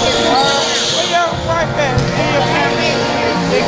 Where your wife at? And your family? They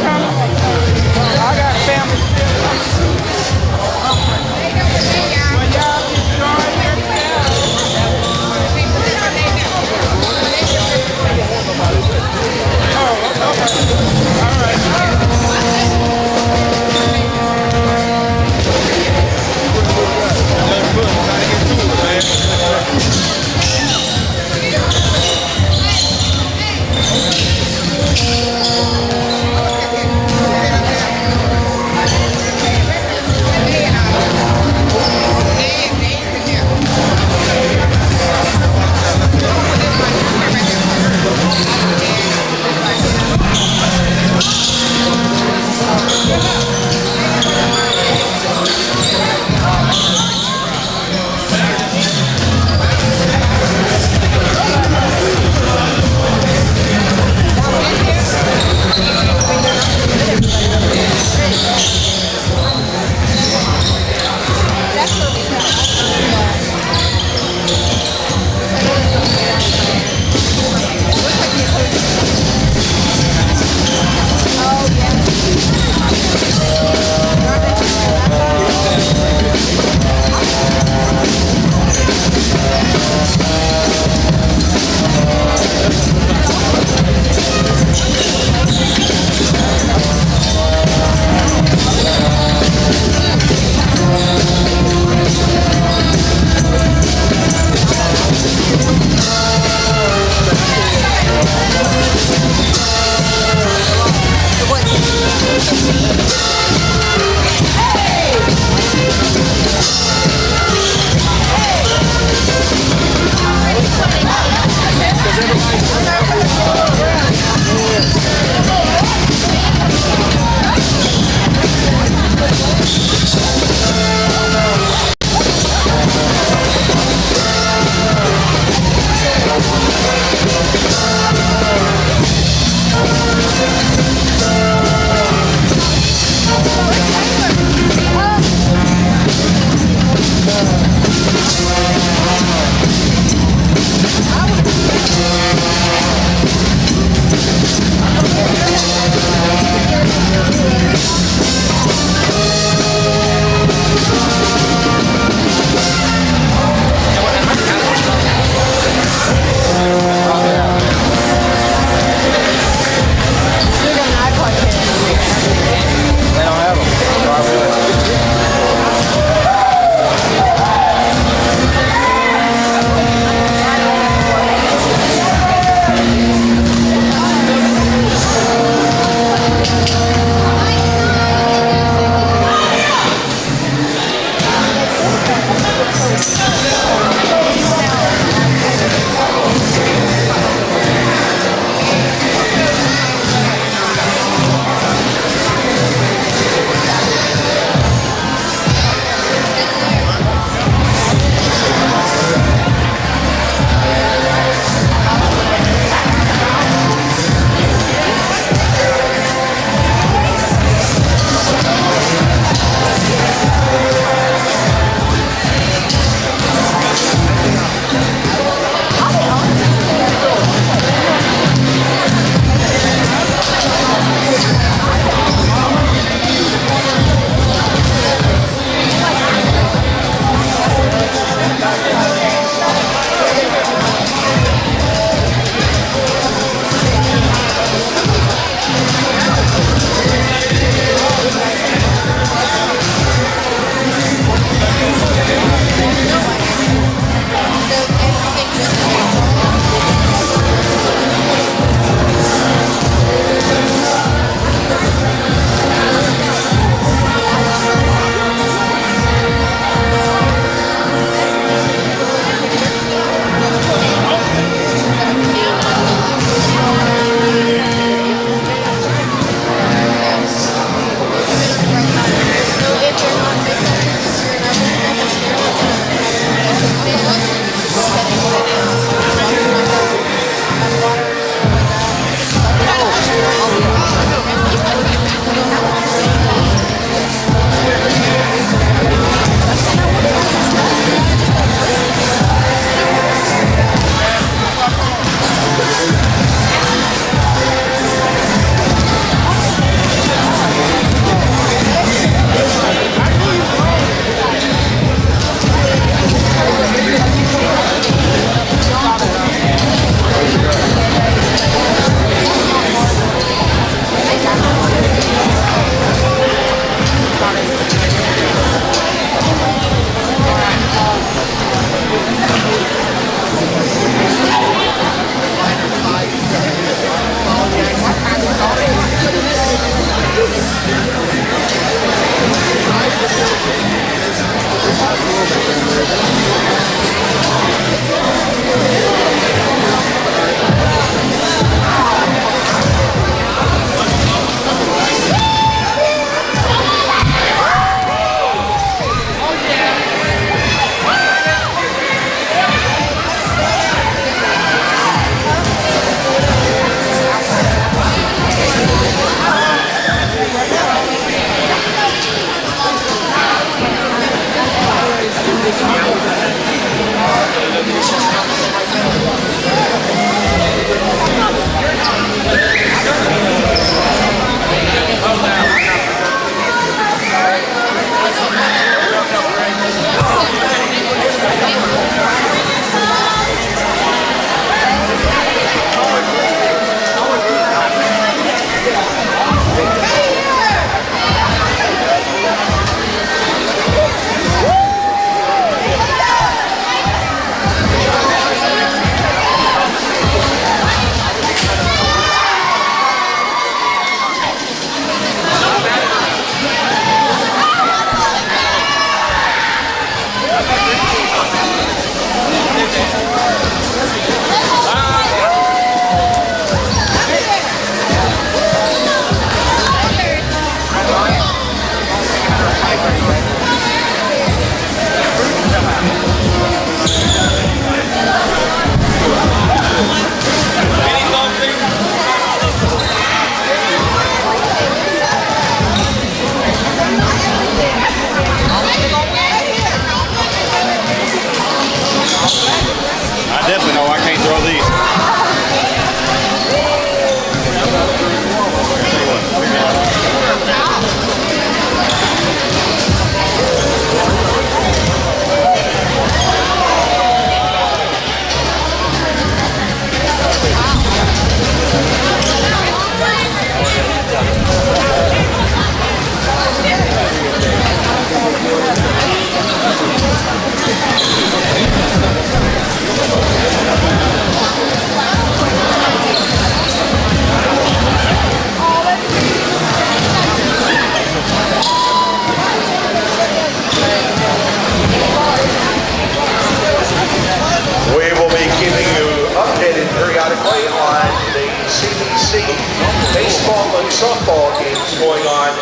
baseball and softball games going on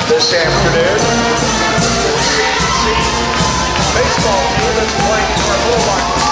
this afternoon. Baseball team is playing for a little while this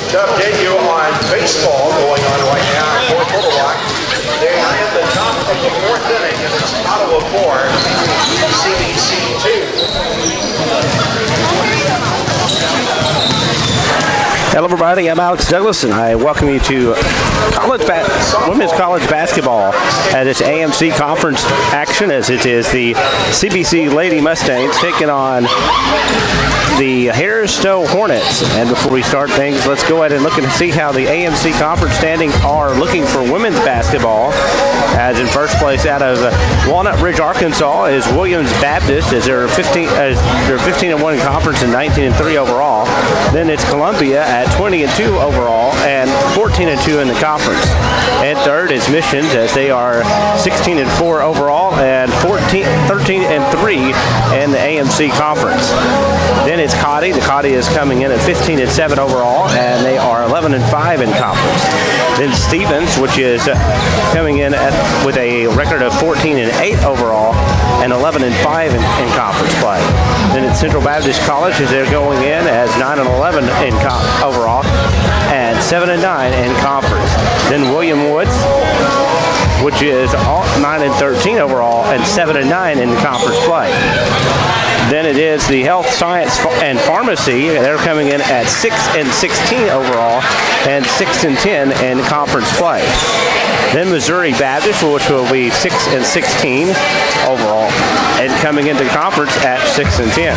to update you on baseball going on right now in Fort Little Rock. They're in the top of the fourth inning, and it's Ottawa 4, CBC 2. Hello everybody, I'm Alex Douglas and I welcome you to women's college basketball at its AMC conference action, as it is the CBC Lady Mustangs taking on the Harris-Stowe Hornets. And before we start things, let's go ahead and look and see how the AMC conference standings are looking for women's basketball. As in first place out of Walnut Ridge, Arkansas is Williams Baptist, as they're 15-1 in conference and 19-3 overall. Then it's Columbia at 20-2 overall and 14-2 in the conference. And third is Missions, as they are 16-4 overall and 13-3 in the AMC conference. Then it's Cotty. The Cotty is coming in at 15-7 overall, and they are 11-5 in conference. Then Stevens, which is coming in with a record of 14-8 overall and 11-5 in conference play. Then it's Central Baptist College, as they're going in as 9-11 in overall and 7-9 in conference. Then William Woods which is 9-13 overall and 7-9 in the conference play. Then it is the Health, Science, and Pharmacy. They're coming in at 6-16 overall and 6-10 in conference play. Then Missouri Baptist, which will be 6-16 overall and coming into conference at 6-10.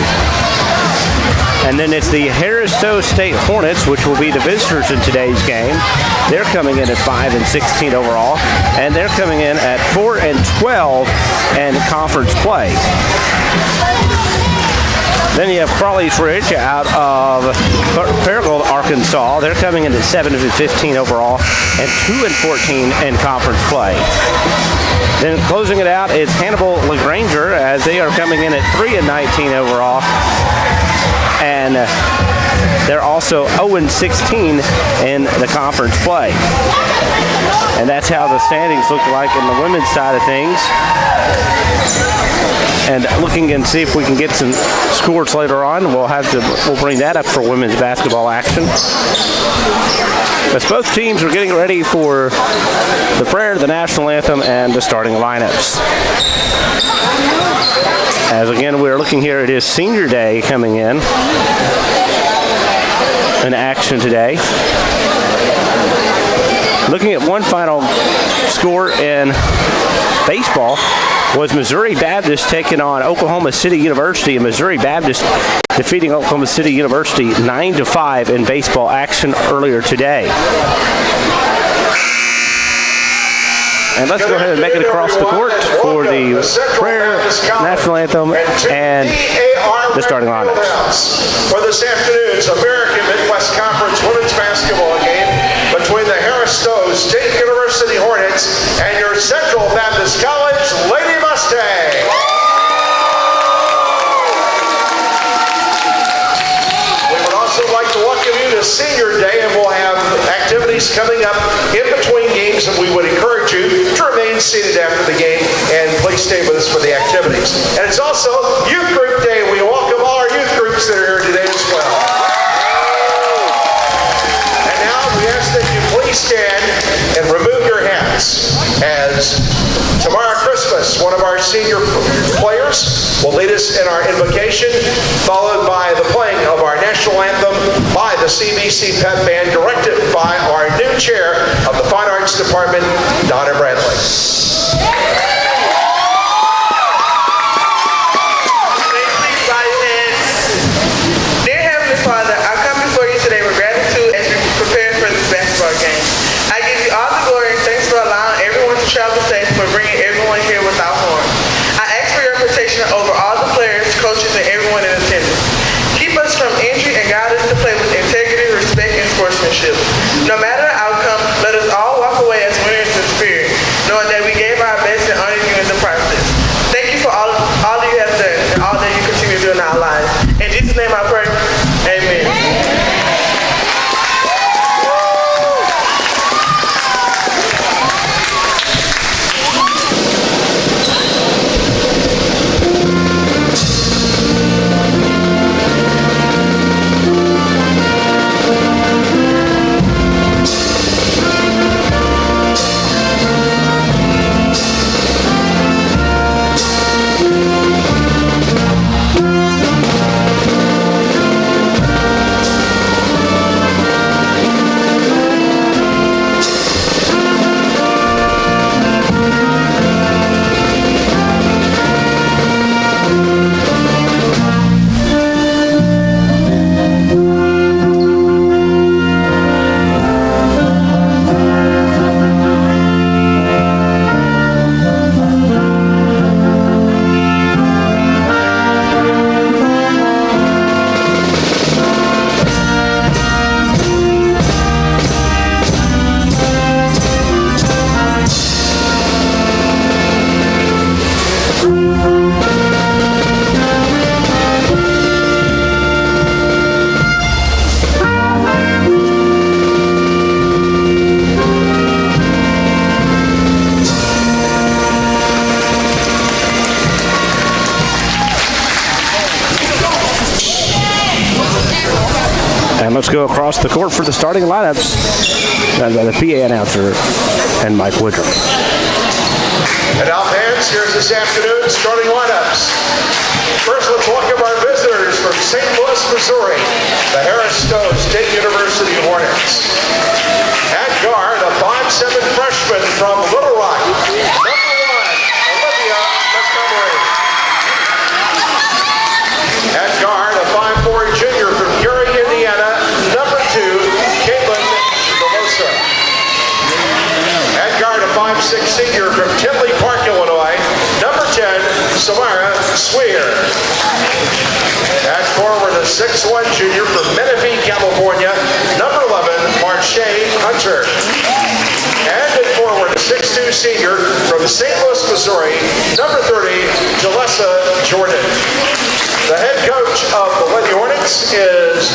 And then it's the Harris-Stowe State Hornets, which will be the visitors in today's game. They're coming in at 5-16 overall, and they're coming in at 4-12 in conference play. Then you have Crawley's Ridge out of Paragould, Arkansas. They're coming in at 7-15 overall and 2-14 in conference play. Then closing it out is Hannibal LaGranger, as they are coming in at 3-19 overall. And they're also 0-16 in the conference play. And that's how the standings look like in the women's side of things. And looking and see if we can get some scores later on. We'll bring that up for women's basketball action. As both teams are getting ready for the prayer, the national anthem, and the starting lineups. As again, we're looking here, it is Senior Day coming in action today. Looking at one final score in baseball was Missouri Baptist taking on Oklahoma City University, and Missouri Baptist defeating Oklahoma City University 9-5 in baseball action earlier today. And let's go ahead and make it across the court for the prayer, national anthem, and the starting lineups. For this afternoon's American Midwest Conference women's basketball game between the Harris-Stowe State University Hornets and your Central Baptist College Lady Mustangs. Like to welcome you to Senior Day, and we'll have activities coming up in between games, and we would encourage you to remain seated after the game, and please stay with us for the activities. And it's also Youth Group Day. We welcome all our youth groups that are here today as well. And now we ask that you please stand and remove your hats, as tomorrow Christmas, one of our senior players will lead us in our invocation, followed by the playing of our national anthem by the CBC Pep Band, directed by our new chair of the Fine Arts Department, Donna Bradley. Dear Heavenly Father, I come before you today with gratitude as we prepare for this basketball game. I give you all the glory and thanks for allowing everyone to travel safe, for bringing everyone here without harm. I ask for your protection over all the players, coaches, and everyone in attendance. Keep us from injury and guide us to play with integrity, respect, and sportsmanship. No matter the outcome, let us all walk away as winners in spirit, knowing that we gave our best and honored you in the process. Thank you for all that you have done and all that you continue to do in our lives. In Jesus' name I pray, amen. And let's go across the court for the starting lineups. The PA announcer and Mike Woodruff. And now, fans, here's this afternoon's starting lineups. First, let's welcome our visitors from St. Louis, Missouri, the Harris-Stowe State University Hornets. At guard, a 5'7" freshman from Little Rock, number 1, Olivia Montgomery. At guard, a 5'4" junior from Gary, Indiana, number 2, Caitlin DeLosa. At guard, a 5'6" senior from Tinley Park, Illinois, number 10, Samara Swear. At forward, a 6'1" junior from Menifee, California, number 11, Marche Hunter. And at forward, a 6'2" senior from St. Louis, Missouri, number 30, Jalessa Jordan. The head coach of the Lady Hornets is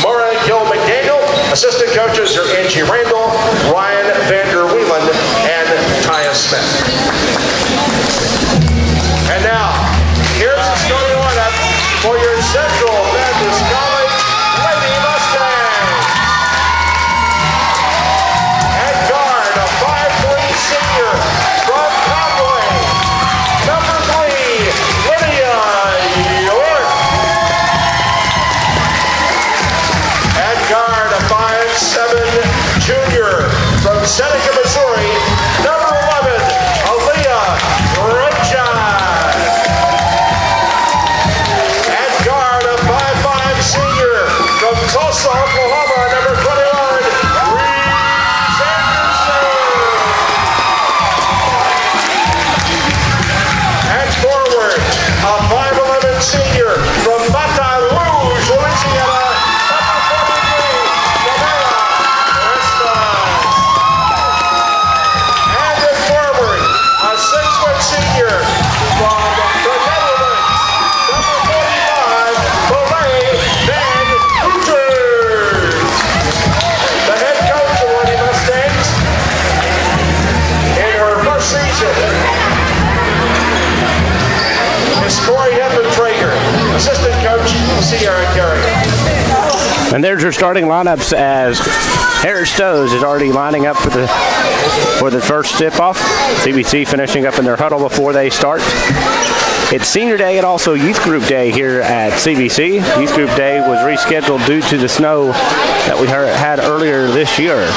Maura Gill McDaniel. Assistant coaches are Angie Randall, Ryan Vander Wieland, and Taya Smith. And now, here's the starting lineup for your Central Baptist College Lady Mustangs. At guard, a 5'3" senior from Conway, number 3, Lydia York. At guard, a 5'7" junior from Seneca, Missouri, number 11, Aaliyah Rocha. At guard, a 5'5" senior from Tulsa, Oklahoma, number 21, Reese Anderson. At forward, a 5'11" senior from Baton Rouge, Louisiana, number 43, Tamara Reston. And at forward, a 6' senior from the Netherlands, number 45, Belay Van Hooters. The head coach of Lady Mustangs in her first season is Corey Heppentrager. Assistant coach, Sierra Gary. And there's your starting lineups as Harris-Stowe is already lining up for the first tip-off. CBC finishing up in their huddle before they start. It's senior day and also youth group day here at CBC. Youth group day was rescheduled due to the snow that we had earlier this year.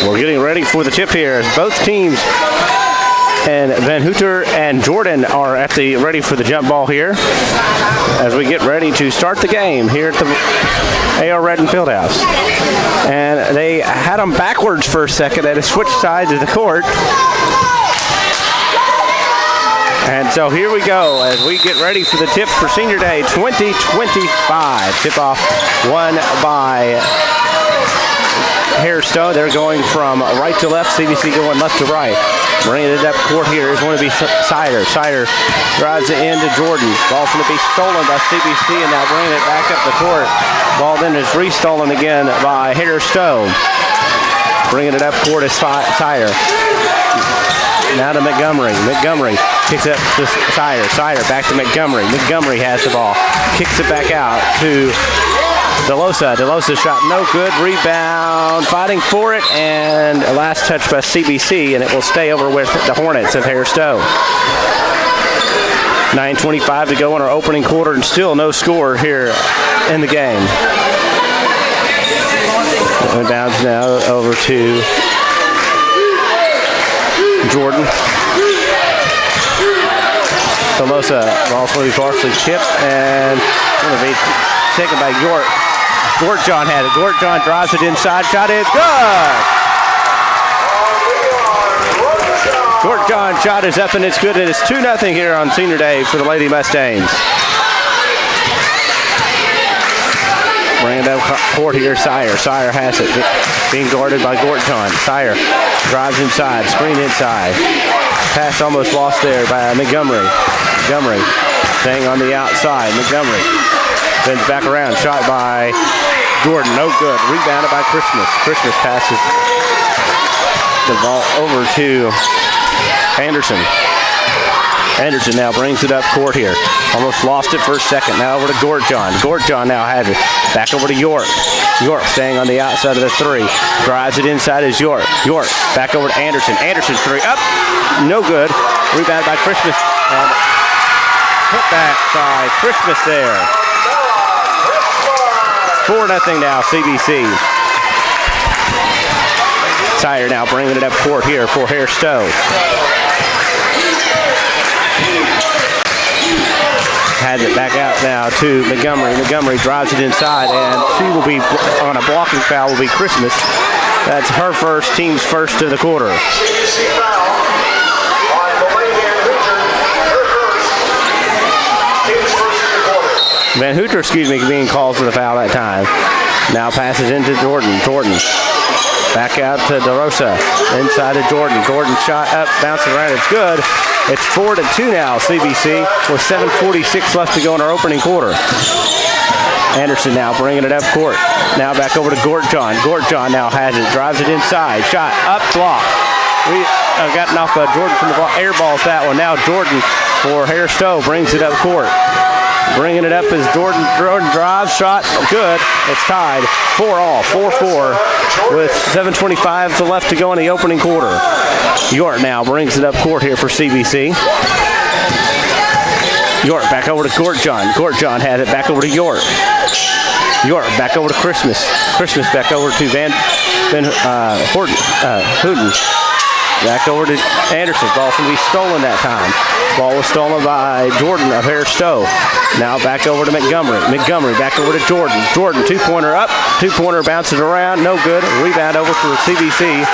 We're getting ready for the tip here as both teams and Van Hooter and Jordan are ready for the jump ball here as we get ready to start the game here at the A.R. Reddin Fieldhouse. And they had them backwards for a second. They had to switch sides of the court. And so here we go as we get ready for the tip for Senior Day 2025. Tip off won by Harris-Stowe. They're going from right to left, CBC going left to right. Bringing it up court here is going to be Sider. Sider drives it into Jordan. Ball's going to be stolen by CBC and now bringing it back up the court. Ball then is restolen again by Harris-Stowe. Bringing it up court is Sider. Now to Montgomery. Montgomery kicks it to Sider. Sider back to Montgomery. Montgomery has the ball. Kicks it back out to DeLosa. DeLosa shot no good. Rebound. Fighting for it. And a last touch by CBC, and it will stay over with the Hornets of Harris-Stowe. 9:25 to go in our opening quarter, and still no score here in the game. Down now over to Jordan. DeLosa, ball's going to be partially chipped and going to be taken by York. Gort John had it. Gort John drives it inside. Shot is good. Gort John shot is up and it's good. It is 2-0 here on Senior Day for the Lady Mustangs. Bringing it up court here, Sire. Sire has it. Being guarded by Gort John. Sire drives inside. Screen inside. Pass almost lost there by Montgomery. Montgomery staying on the outside. Montgomery bends back around. Shot by Jordan. No good. Rebounded by Christmas. Christmas passes the ball over to Anderson. Anderson now brings it up court here. Almost lost it for a second. Now over to Gortjohn. Gortjohn now has it. Back over to York. York staying on the outside of the three. Drives it inside is York. York back over to Anderson. Anderson three up. No good. Rebound by Christmas. And put back by Christmas there. 4-0 now, CBC. Sire now bringing it up court here for Harris-Stowe. Has it back out now to Montgomery. Montgomery drives it inside, and she will be on a blocking foul. Will be Christmas. That's her first, team's first of the quarter. Van Hooter, being called for the foul that time. Now passes into Jordan. Jordan back out to DeRosa. Inside to Jordan. Jordan shot up, bouncing around. It's good. It's 4-2 now, CBC, with 7:46 left to go in our opening quarter. Anderson now bringing it up court. Now back over to Gortjohn. Gortjohn now has it. Drives it inside. Shot up, block. We gotten off Jordan from the ball. Air balls that one. Now Jordan for Harris-Stowe brings it up court. Bringing it up is Jordan. Jordan drives, shot, good. It's tied, 4-all, 4-4, with 7:25 left to go in the opening quarter. York now brings it up court here for CBC. York back over to Gortjohn. Gortjohn has it back over to York. York back over to Christmas. Christmas back over to Van Houten. Back over to Anderson. Ball can be stolen that time. Ball was stolen by Jordan of Harris-Stowe. Now back over to Montgomery. Montgomery back over to Jordan. Jordan, two-pointer up. Two-pointer bounces around. No good. Rebound over for CBC.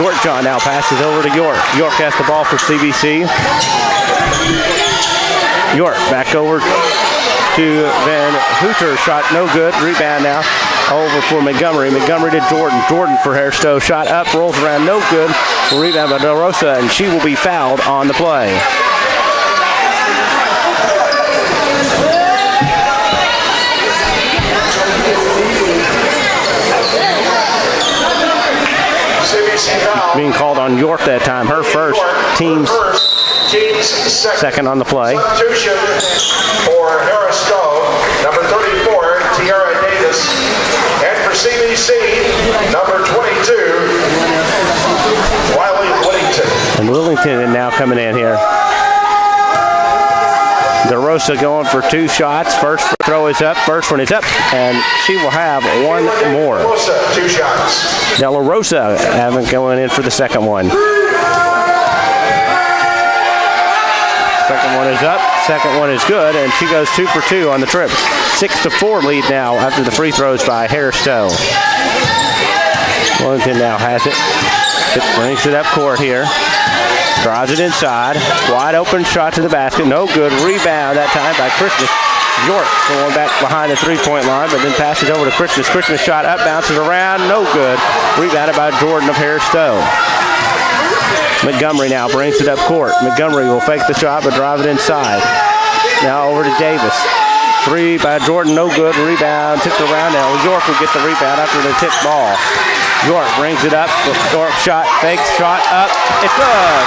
Gortjohn now passes over to York. York has the ball for CBC. York back over to Van Hooter. Shot no good. Rebound now over for Montgomery. Montgomery to Jordan. Jordan for Harris-Stowe. Shot up, rolls around, no good. Rebound by DeRosa, and she will be fouled on the play. Being called on York that time. Her first, team's second on the play. Substitution for Harris-Stowe, number 34, Tiara Davis. And for CBC, number 22, Wiley Whittington. And Willington is now coming in here. DeRosa going for two shots. First throw is up. First one is up. And she will have one more. DeRosa, 2 shots. De La Rosa haven't going in for the second one. Second one is up. Second one is good. And she goes 2 for 2 on the trip. 6-4 lead now after the free throws by Harris-Stowe. Willington now has it. It brings it up court here. Drives it inside. Wide open shot to the basket. No good. Rebound that time by Christmas. York going back behind the three-point line, but then passes over to Christmas. Christmas shot up, bounces around. No good. Rebounded by Jordan of Harris-Stowe. Montgomery now brings it up court. Montgomery will fake the shot, but drive it inside. Now over to Davis. Three by Jordan, no good. Rebound, tipped around now. York will get the rebound after the tipped ball. York brings it up. York shot, fakes, shot up. It's good.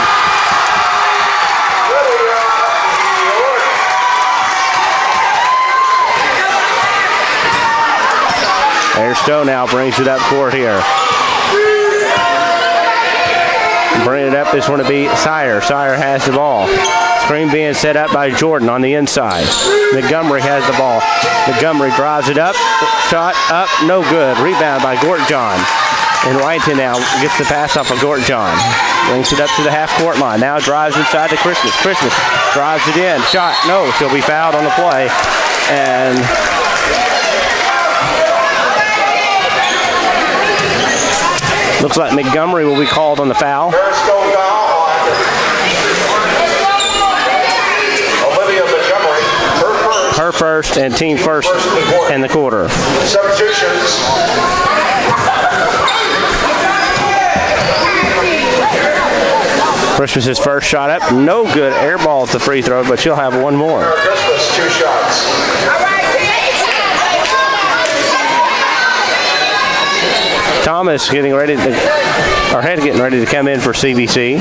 Harris-Stowe now brings it up court here. Bring it up. This one to be Sire. Sire has the ball. Screen being set up by Jordan on the inside. Montgomery has the ball. Montgomery drives it up. Shot up. No good. Rebound by Gortjohn. And Whitington now gets the pass off of Gortjohn. Brings it up to the half-court line. Now drives inside to Christmas. Christmas drives it in. Shot. No. She'll be fouled on the play. And looks like Montgomery will be called on the foul. Her first and team first in the quarter. Substitutions. Christmas's first shot up, no good. Air balls the free throw, but she'll have one more. Christmas, 2 shots. Thomas getting ready to come in for CBC.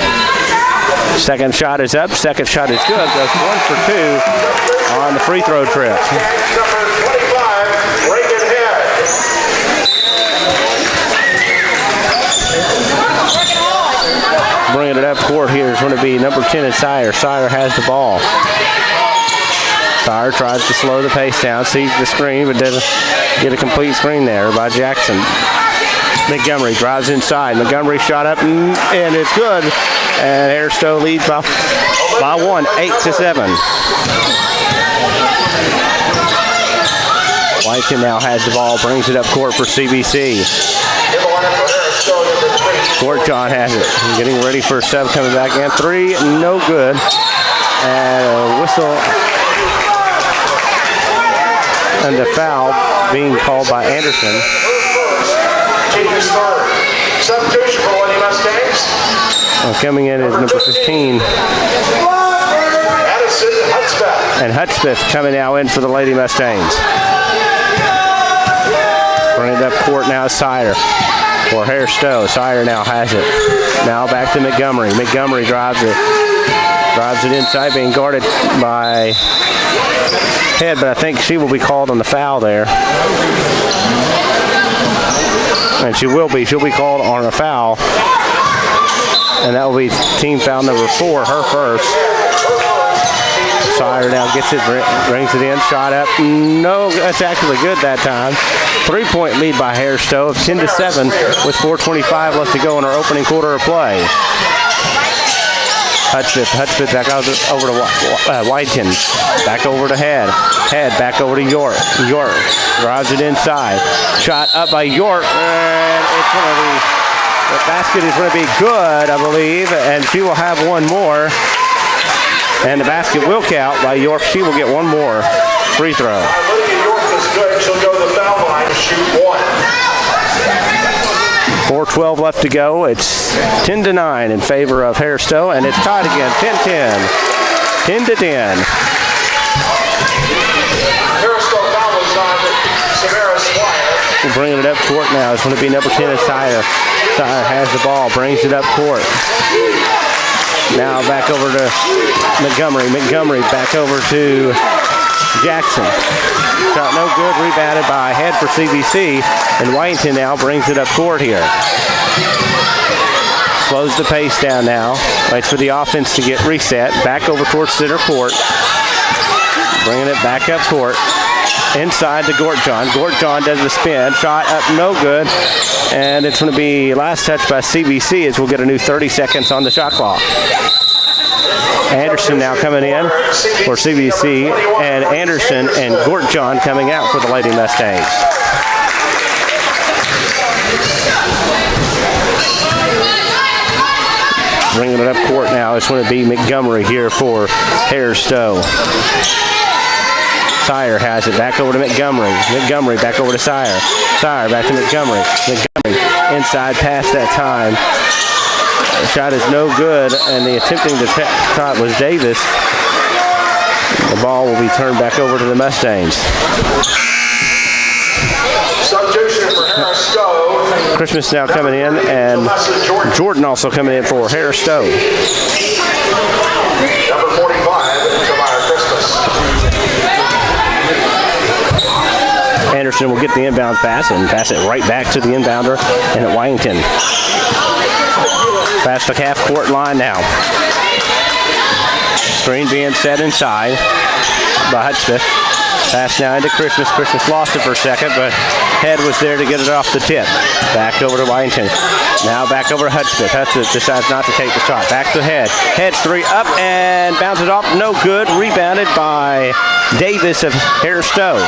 Second shot is up. Second shot is good. Goes 1 for 2 on the free throw trip. Number 25, Reagan Head. Bringing it up court here is going to be number 10 is Sire. Sire has the ball. Sire tries to slow the pace down, sees the screen, but doesn't get a complete screen there by Jackson. Montgomery drives inside. Montgomery shot up, and it's good. And Harris-Stowe leads by 1, 8-7. Whiteton now has the ball, brings it up court for CBC. Court John has it. Getting ready for a sub coming back in. 3, no good. And a whistle. And the foul being called by Anderson. Substitution for Lady Mustangs. Coming in is number 15. Addison Hudspeth. And Hudspeth coming now in for the Lady Mustangs. Bring it up court now, Sire. For Harris-Stowe. Sire now has it. Now back to Montgomery. Montgomery drives it. Drives it inside, being guarded by Head, but I think she will be called on the foul there. And she will be. She'll be called on a foul. And that will be team foul number 4, her first. Sire now gets it, brings it in, shot up. No, that's actually good that time. 3-point lead by Harris-Stowe of 10-7 with 4:25 left to go in our opening quarter of play. Hudspeth back over to Whiteton. Back over to Head. Head back over to York. York drives it inside. Shot up by York. And it's going to be, the basket is going to be good, I believe. And she will have one more. And the basket will count by York. She will get one more free throw. Olivia York is good. She'll go to the foul line and shoot 1. 4:12 left to go. It's 10-9 in favor of Harris-Stowe, and it's tied again. 10-10. 10-10. Harris-Stowe foul was on Samara Swire. We're bringing it up court now. It's going to be number 10 is Sire. Sire has the ball, brings it up court. Now back over to Montgomery. Montgomery back over to Jackson. Shot no good, rebounded by Head for CBC, and Whiteton now brings it up court here. Slows the pace down now. Waits for the offense to get reset. Back over towards center court. Bringing it back up court. Inside to Gortjohn. Gortjohn does the spin. Shot up no good. And it's going to be last touch by CBC as we'll get a new 30 seconds on the shot clock. Anderson now coming in for CBC, and Anderson and Gortjohn coming out for the Lady Mustangs. Bringing it up court now is going to be Montgomery here for Harris-Stowe. Sire has it back over to Montgomery. Montgomery back over to Sire. Sire back to Montgomery. Montgomery inside pass that time. The shot is no good, and the attempting to shot was Davis. The ball will be turned back over to the Mustangs. Substitution for Harris-Stowe. Christmas now coming in, and Jordan also coming in for Harris-Stowe. Number 45, Tamara Christmas. Anderson will get the inbound pass and pass it right back to the inbounder and at Whiteton. Past the half-court line now. Screen being set inside by Hudspeth. Pass now into Christmas. Christmas lost it for a second, but Head was there to get it off the tip. Back over to Whiteton. Now back over to Hudspeth. Hudspeth decides not to take the shot. Back to Head. Head 3 up and bounces off. No good. Rebounded by Davis of Harris-Stowe.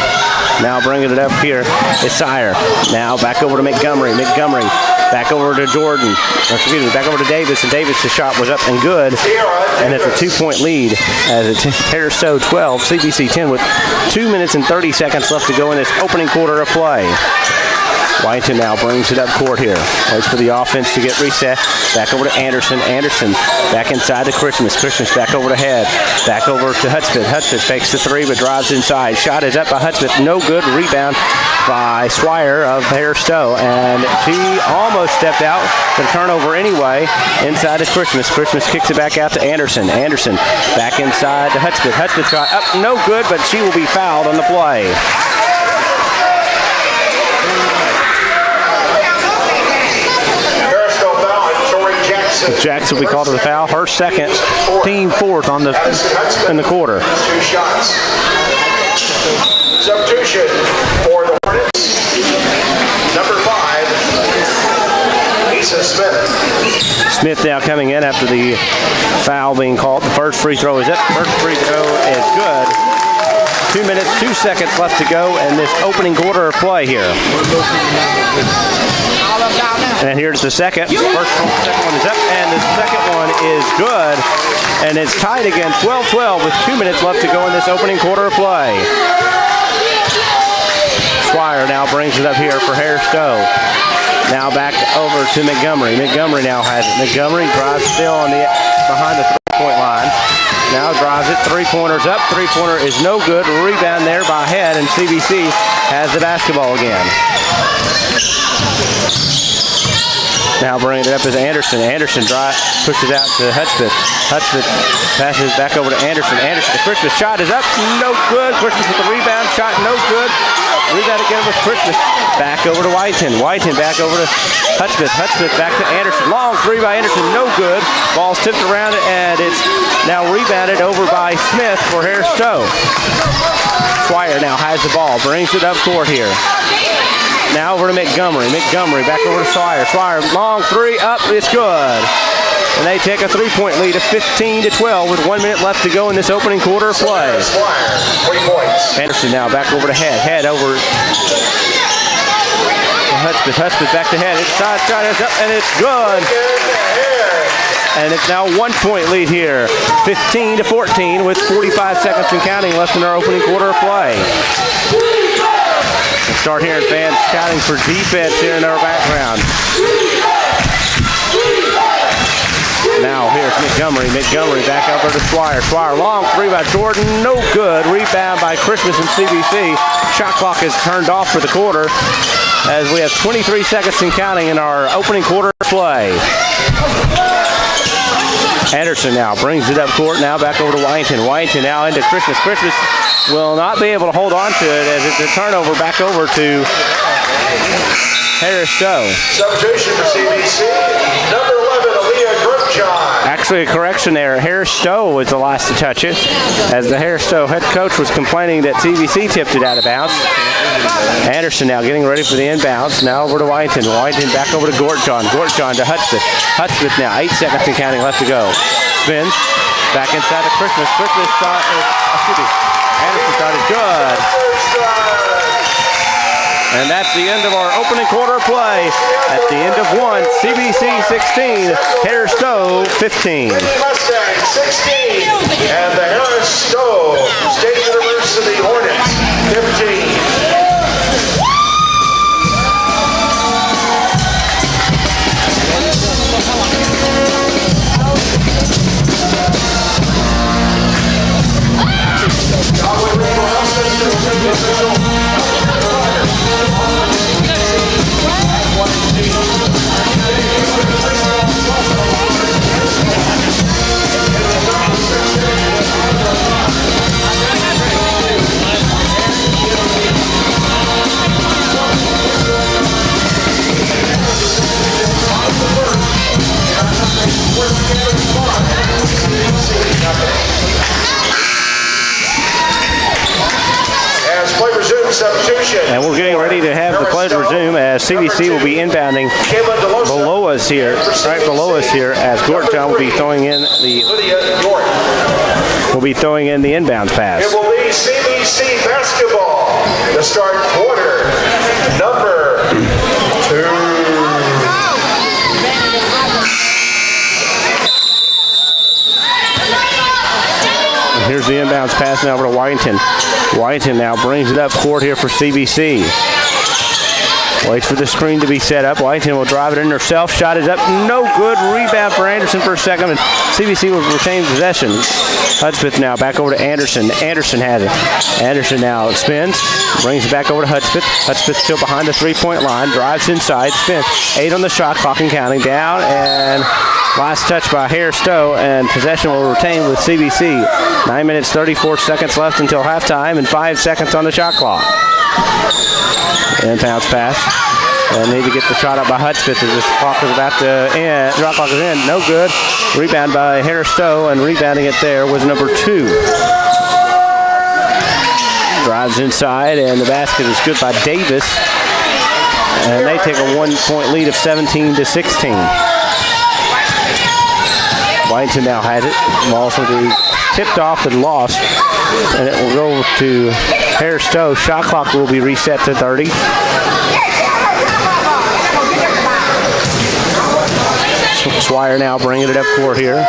Now bringing it up here is Sire. Now back over to Montgomery. Montgomery back over to Jordan. Excuse me, back over to Davis, and Davis' shot was up and good. And it's a 2-point lead as it's Harris-Stowe 12, CBC 10 with 2 minutes and 30 seconds left to go in this opening quarter of play. Whiteton now brings it up court here. Waits for the offense to get reset. Back over to Anderson. Anderson back inside to Christmas. Christmas back over to Head. Back over to Hudspeth. Hudspeth fakes the three but drives inside. Shot is up by Hudspeth. No good. Rebound by Swire of Harris-Stowe. And she almost stepped out. But a turnover anyway. Inside to Christmas. Christmas kicks it back out to Anderson. Anderson back inside to Hudspeth. Hudspeth shot up. No good, but she will be fouled on the play. Jackson will be called to the foul. Her second, team fourth in the quarter. 2 shots. Substitution for the Hornets. Number 5, Lisa Smith. Smith now coming in after the foul being called. The first free throw is up. First free throw is good. 2 minutes, 2 seconds left to go in this opening quarter of play here. And here's the second. Second one is up, and the second one is good. And it's tied again, 12-12, with 2 minutes left to go in this opening quarter of play. Swire now brings it up here for Harris-Stowe. Now back over to Montgomery. Montgomery now has it. Montgomery drives still on behind the three-point line. Now drives it. Three-pointer's up. Three-pointer is no good. Rebound there by Head, and CBC has the basketball again. Now bringing it up is Anderson. Anderson pushes out to Hudspeth. Hudspeth passes back over to Anderson. Anderson to Christmas. Shot is up. No good. Christmas with the rebound. Shot no good. Rebound again with Christmas. Back over to Whiteton. Whiteton back over to Hudspeth. Hudspeth back to Anderson. Long three by Anderson. No good. Ball's tipped around and it's now rebounded over by Smith for Harris-Stowe. Swire now has the ball. Brings it up court here. Now over to Montgomery. Montgomery back over to Swire. Swire, long three, up, it's good. And they take a 3-point lead of 15-12 with 1 minute left to go in this opening quarter of play. 3 points. Anderson now back over to Head. Head over to Hudspeth. Hudspeth back to Head. It's shot is up, and it's good. And it's now 1 point lead here. 15-14 with 45 seconds and counting left in our opening quarter of play. We'll start hearing fans shouting for defense here in our background. Now here's Montgomery. Montgomery back over to Swire. Swire, long three by Jordan. No good. Rebound by Christmas and CBC. Shot clock is turned off for the quarter as we have 23 seconds and counting in our opening quarter play. Anderson now brings it up court. Now back over to Whiteton. Whiteton now into Christmas. Christmas will not be able to hold on to it as it's a turnover back over to Harris-Stowe. Substitution for CBC. Number 11, Aaliyah Grootjohn. Actually, a correction there. Harris-Stowe was the last to touch it as the Harris-Stowe head coach was complaining that CBC tipped it out of bounds. Anderson now getting ready for the inbounds. Now over to Whiteton. Whiteton back over to Grootjohn. Grootjohn to Hudspeth. Hudspeth now 8 seconds and counting left to go. Spins. Back inside of Christmas. Christmas shot is, Anderson shot is good. And that's the end of our opening quarter play. At the end of one, CBC 16, Harris-Stowe 15. Mustang 16, and the Harris-Stowe State University Hornets 15. As play resumes, substitution. And we're getting ready to have the play to resume as CBC will be inbounding below us here, right below us here, as Grootjohn will be throwing in the inbounds pass. It will be CBC basketball to start quarter number 2. Here's the inbounds pass now over to Whiteton. Whiteton now brings it up court here for CBC. Waits for the screen to be set up. Whiteton will drive it in herself. Shot is up. No good. Rebound for Anderson for a second. And CBC will retain possession. Hudspeth now back over to Anderson. Anderson has it. Anderson now spins. Brings it back over to Hudspeth. Hudspeth still behind the three-point line. Drives inside. Spins. 8 on the shot clock and counting. Down and last touch by Harris-Stowe. And possession will retain with CBC. 9 minutes, 34 seconds left until halftime and 5 seconds on the shot clock. Inbounds pass. And need to get the shot up by Hudspeth as this clock is about to end. Shot clock is in. No good. Rebound by Harris-Stowe, and rebounding it there was number 2. Drives inside, and the basket is good by Davis. And they take a 1-point lead of 17-16. Whiteton now has it. Ball will be tipped off and lost. And it will go to Harris-Stowe. Shot clock will be reset to 30. Swire now bringing it up court here.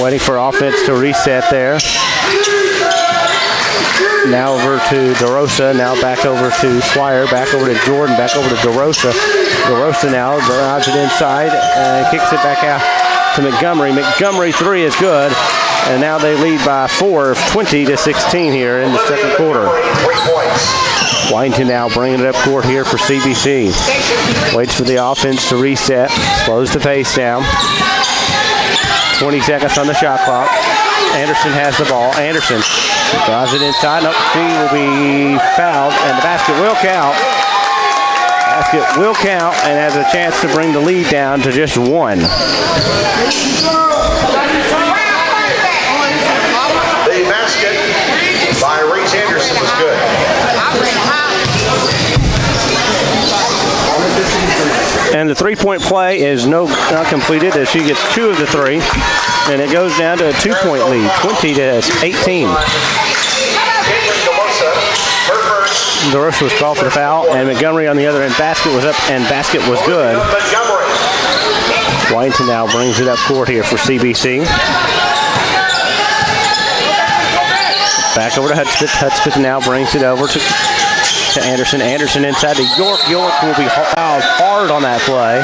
Waiting for offense to reset there. Now over to DeRosa. Now back over to Swire. Back over to Jordan. Back over to DeRosa. DeRosa now drives it inside and kicks it back out to Montgomery. Montgomery 3 is good. And now they lead by 4, 20-16 here in the second quarter. 3 points. Whiteton now bringing it up court here for CBC. Waits for the offense to reset. Slows the pace down. 20 seconds on the shot clock. Anderson has the ball. Anderson drives it inside. Nope, she will be fouled, and the basket will count. Basket will count and has a chance to bring the lead down to just 1. The basket by Reese Anderson was good. And the three-point play is not completed as she gets 2 of the 3. And it goes down to a 2-point lead, 20-18. DeRosa was called for the foul, and Montgomery on the other end. Basket was up, and basket was good. Whiteton now brings it up court here for CBC. Back over to Hudspeth. Hudspeth now brings it over to Anderson. Anderson inside to York. York will be fouled hard on that play.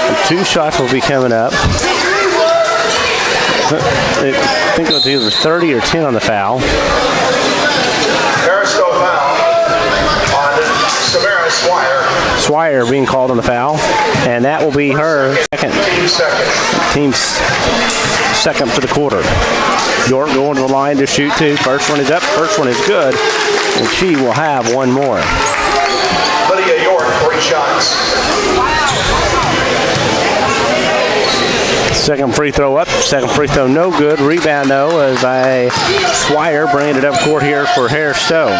And 2 shots will be coming up. I think it was either 30 or 10 on the foul. Harris-Stowe foul on Samara Swire. Swire being called on the foul. And that will be her team's second for the quarter. York going to the line to shoot 2. First one is up. First one is good. And she will have 1 more. Lydia York, 3 shots. Second free throw up. Second free throw no good. Rebound though as by Swire bringing it up court here for Harris-Stowe.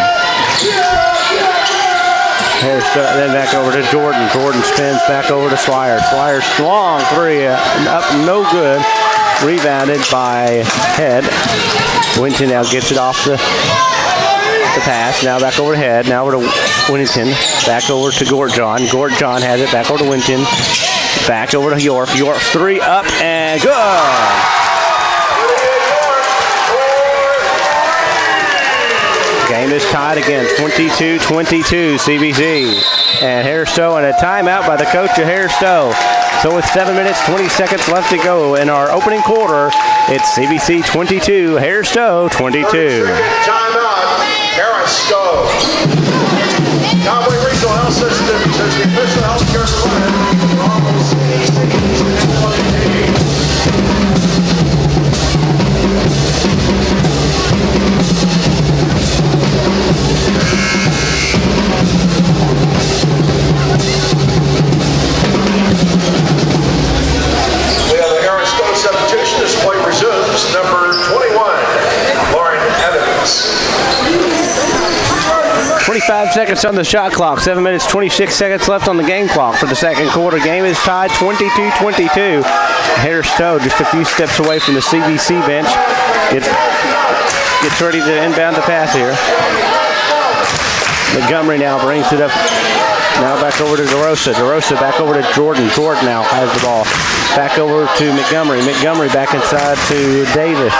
Harris-Stowe then back over to Jordan. Jordan spins back over to Swire. Swire's long 3 up no good. Rebounded by Head. Winton now gets it off the pass. Now back over to Head. Now over to Winnington. Back over to Gortjohn. Gortjohn has it. Back over to Winton. Back over to York. York 3 up and good. Game is tied again. 22-22 CBC. And Harris-Stowe and a timeout by the coach of Harris-Stowe. So with 7 minutes, 20 seconds left to go in our opening quarter, it's CBC 22, Harris-Stowe 22. Timeout, Harris-Stowe. Conway Regional Health Systems is the official healthcare provider for all of CBC's substitution. This play resumes. Number 21, Lauren Evans. 25 seconds on the shot clock. 7 minutes, 26 seconds left on the game clock for the second quarter. Game is tied 22-22. Harris-Stowe just a few steps away from the CBC bench. Gets ready to inbound the pass here. Montgomery now brings it up. Now back over to DeRosa. DeRosa back over to Jordan. Jordan now has the ball. Back over to Montgomery. Montgomery back inside to Davis.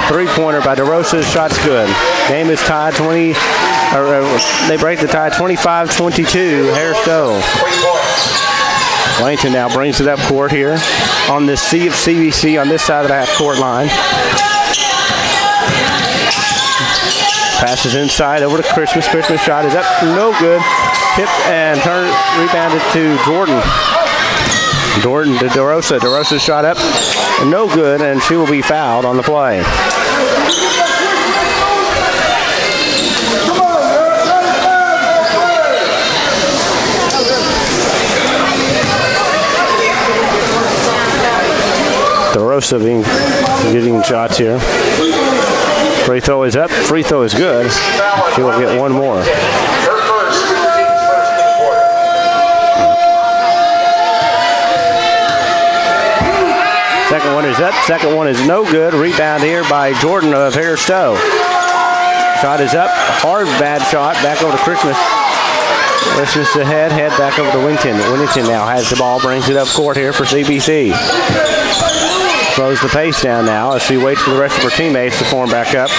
3-pointer by DeRosa. Shot's good. Game is tied 20, they break the tie 25-22, Harris-Stowe. 3 points. Wellington now brings it up court here on the sea of CBC on this side of the half-court line. Passes inside over to Christmas. Christmas shot is up, no good. Tipped and rebounded to Jordan. Jordan to DeRosa. DeRosa's shot up, no good, and she will be fouled on the play. DeRosa getting shots here. Free throw is up. Free throw is good. She will get one more. Second one is up. Second one is no good. Rebound here by Jordan of Harris-Stowe. Shot is up. Hard, bad shot. Back over to Christmas. Christmas ahead. Head back over to Wington. Wington now has the ball. Brings it up court here for CBC. Slows the pace down now as she waits for the rest of her teammates to form back up.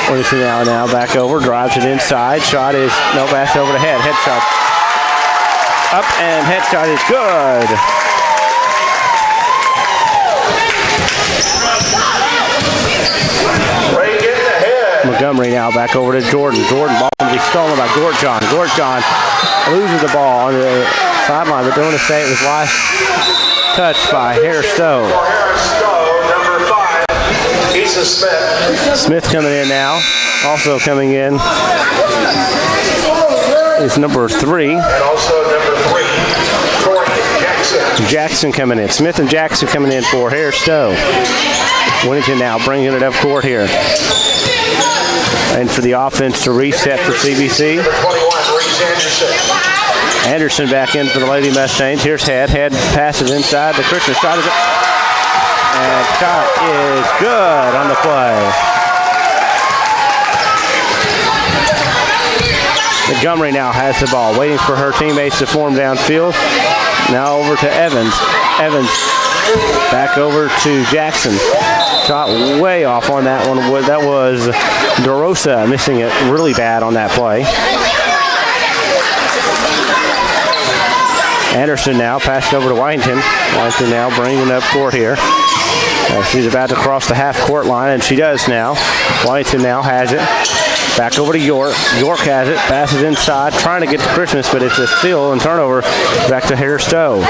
Wington now back over. Drives it inside. Shot is no pass over to head. Head shot. Up and head shot is good. Montgomery now back over to Jordan. Jordan ball to be stolen by Gortjon. Gortjon loses the ball on the sideline, but don't want to say it was last touched by Harris-Stowe. Harris-Stowe, number 5, Issa Smith. Smith coming in now. Also coming in is number 3. And also number 3, Tori Jackson. Jackson coming in. Smith and Jackson coming in for Harris-Stowe. Wellington now bringing it up court here. And for the offense to reset for CBC. Number 21, Reese Anderson. Anderson back in for the Lady Mustangs. Here's Head. Head passes inside. The Christmas shot is up. And shot is good on the play. Montgomery now has the ball, waiting for her teammates to form downfield. Now over to Evans. Evans back over to Jackson. Shot way off on that one. That was DeRosa missing it really bad on that play. Anderson now passed over to Washington. Washington now bringing up court here. She's about to cross the half-court line, and she does now. Washington now has it. Back over to York. York has it. Passes inside, trying to get to Christmas, but it's a steal and turnover. Back to Harris-Stowe.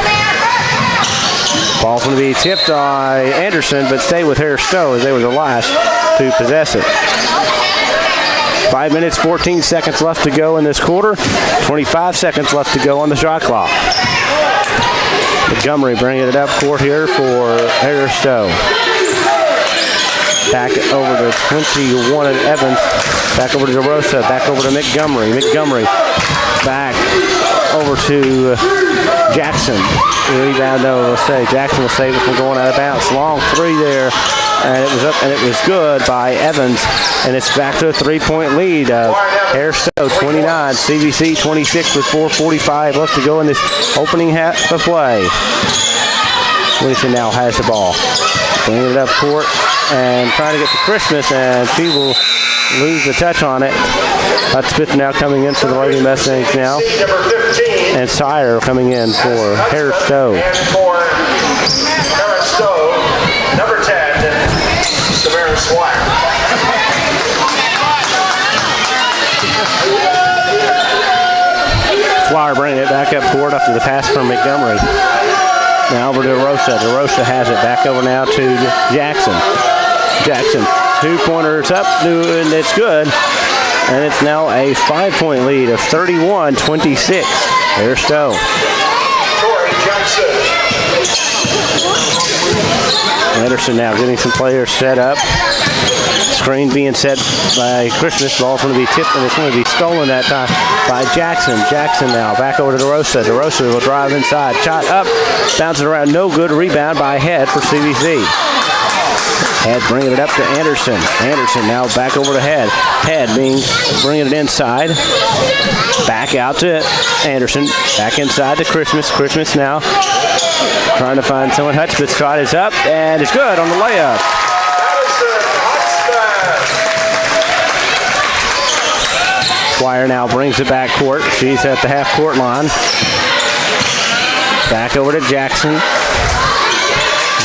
Ball's going to be tipped by Anderson, but stay with Harris-Stowe as they were the last to possess it. 5 minutes, 14 seconds left to go in this quarter. 25 seconds left to go on the shot clock. Montgomery bringing it up court here for Harris-Stowe. Back over to 21 at Evans. Back over to DeRosa. Back over to Montgomery. Montgomery back over to Jackson. Rebound, though, we'll say. Jackson will save it from going out of bounds. Long three there. And it was up, and it was good by Evans. And it's back to a 3-point lead of Harris-Stowe 29, CBC 26 with 4:45 left to go in this opening half of play. Lisa now has the ball. Bringing it up court and trying to get to Christmas, and she will lose the touch on it. Hudspeth now coming in for the Lady Mustangs now. And Sire coming in for Harris-Stowe. And for Harris-Stowe, number 10, Samara Swire. Swire bringing it back up court after the pass from Montgomery. Now over to DeRosa. DeRosa has it back over now to Jackson. Jackson, 2-pointers up, and it's good. And it's now a 5-point lead of 31-26. Harris-Stowe. Tori Jackson. Anderson now getting some players set up. Screen being set by Christmas. Ball's going to be tipped, and it's going to be stolen that time by Jackson. Jackson now back over to DeRosa. DeRosa will drive inside. Shot up, bouncing around, no good. Rebound by Head for CBC. Head bringing it up to Anderson. Anderson now back over to Head. Head bringing it inside. Back out to Anderson. Back inside to Christmas. Christmas now trying to find someone. Hudspeth's shot is up, and it's good on the layup. That is the Hudspeth Swire now brings it back court. She's at the half court line. Back over to Jackson.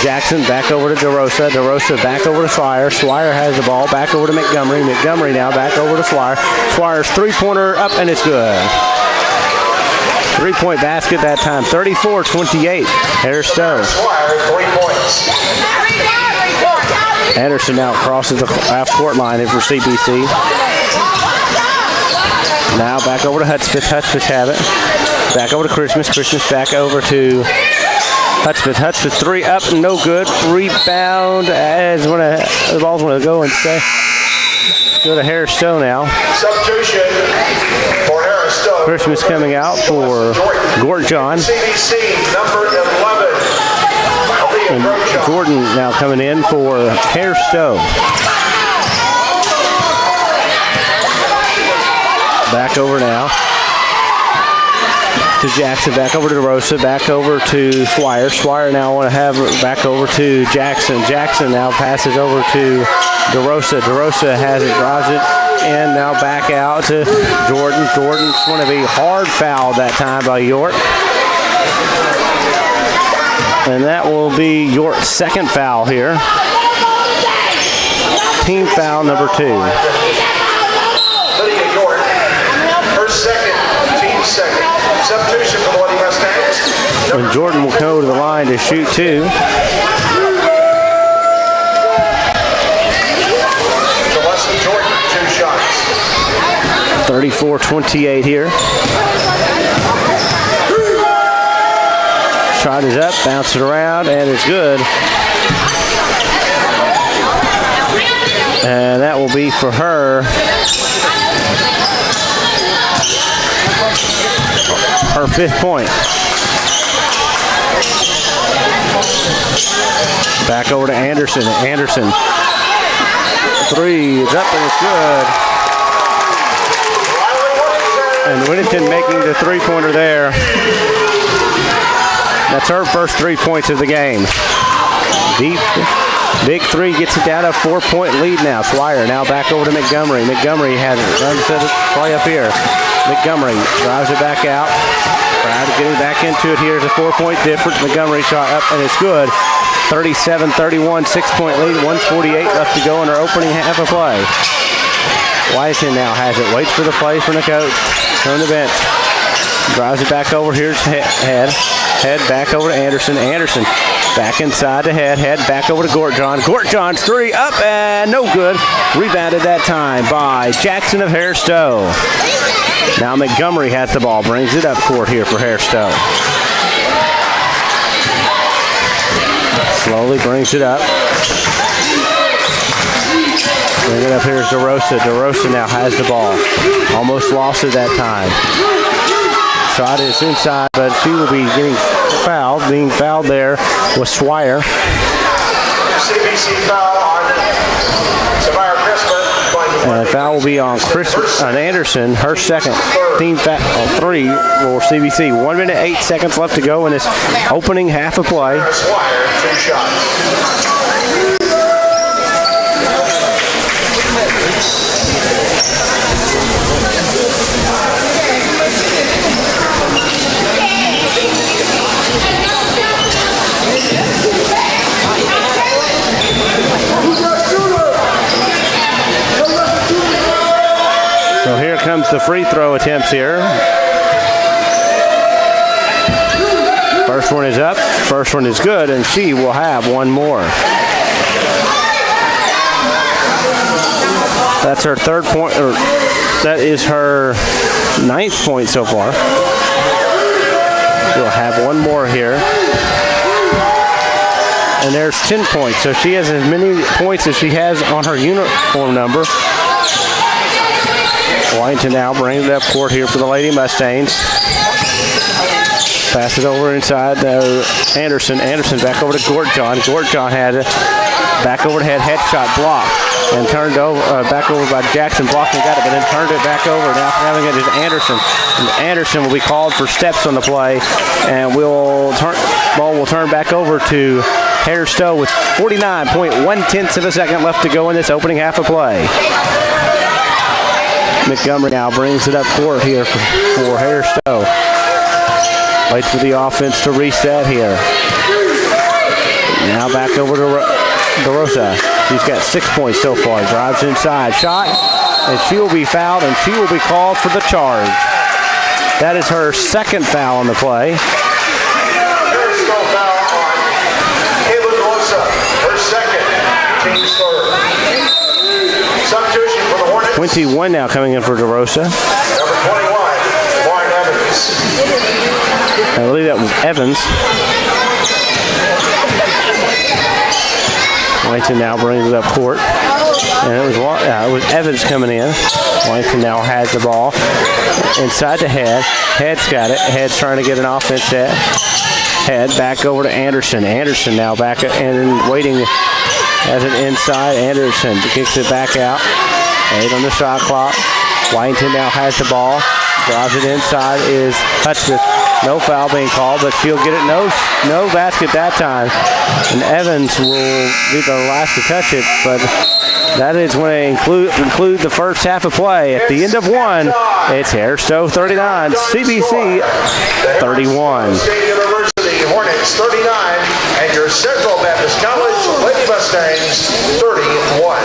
Jackson back over to DeRosa. DeRosa back over to Swire. Swire has the ball. Back over to Montgomery. Montgomery now back over to Swire. Swire's three-pointer up, and it's good. Three-point basket that time. 34-28. Harris-Stowe. Swire, 3 points. Anderson now crosses the half-court line in for CBC. Now back over to Hudspeth. Hudspeth have it. Back over to Christmas. Christmas back over to Hudspeth. Hudspeth three up, no good. Rebound as the ball's going to go and stay. Go to Harris-Stowe now. Substitution for Harris-Stowe. Christmas coming out for Gortjohn. CBC number 11. And Jordan now coming in for Harris-Stowe. Back over now to Jackson, back over to DeRosa, back over to Swire. Swire now want to have back over to Jackson. Jackson now passes over to DeRosa. DeRosa has it, drives it, and now back out to Jordan. Jordan's going to be hard fouled that time by York. And that will be York's second foul here. Team foul number 2. Lydia York, her second, team second. Substitution for the Lady Mustangs. And Jordan will go to the line to shoot 2. Celeste Jordan, 2 shots. 34-28 here. Shot is up, bounce it around, and it's good. And that will be for her. Her 5th point. Back over to Anderson. Anderson. 3 is up and it's good. And Whittington making the 3-pointer there. That's her first 3 points of the game. Deep. Big 3 gets it down to a 4-point lead now. Swire now back over to Montgomery. Montgomery has it. Runs to the play up here. Montgomery drives it back out. Proud of getting back into it. Here's a 4-point difference. Montgomery shot up and it's good. 37-31, 6-point lead. 1:48 left to go in our opening half of play. Wiseman now has it. Waits for the play from the coach. On the bench. Drives it back over. Here's Head. Head back over to Anderson. Anderson back inside to Head. Head back over to Gortjohn. Gortjohn's 3 up and no good. Rebounded that time by Jackson of Harris-Stowe. Now Montgomery has the ball. Brings it up court here for Harris-Stowe. Slowly brings it up. Bring it up here is DeRosa. DeRosa now has the ball. Almost lost it that time. Shot is inside, but she will be getting fouled. Being fouled there was Swire. CBC foul on Samara Christmas. And the foul will be on Anderson, her second. Team foul 3 for CBC. 1 minute, 8 seconds left to go in this opening half of play. Swire, 2 shots. So here comes the free throw attempts here. First one is up, first one is good, and she will have one more. That's her 3rd point, or that is her 9th point so far. She'll have one more here. And there's 10 points, so she has as many points as she has on her uniform number. White now brings it up court here for the Lady Mustangs. Pass it over inside Anderson. Anderson back over to Gortjohn. Gortjohn had it. Back over to Head. Head shot blocked. And turned over, back over by Jackson. Blocked and got it, but then turned it back over. Now having it is Anderson. And Anderson will be called for steps on the play. And ball will turn back over to Harris-Stowe with 49.1 of a second left to go in this opening half of play. Montgomery now brings it up court here for Harris-Stowe. Waits for the offense to reset here. Now back over to DeRosa. She's got 6 points so far. Drives inside. Shot. And she will be fouled, and she will be called for the charge. That is her second foul on the play. Harris-Stowe foul on Kayla DeRosa. Her second. Team third. Substitution for the Hornets. 21 now coming in for DeRosa. Number 21, Lauren Evans. I believe that was Evans. Washington now brings it up court. And it was Evans coming in. Washington now has the ball inside the Head. Head's got it. Head's trying to get an offense set. Head back over to Anderson. Anderson now back and waiting as an inside. Anderson kicks it back out. 8 on the shot clock. Washington now has the ball. Drives it inside is Hutchins. No foul being called, but she'll get it. No basket that time. And Evans will be the last to touch it, but that is when they include the first half of play. At the end of one, it's Harris-Stowe 39, CBC 31. State University Hornets 39, and your Central Baptist College Lady Mustangs 31.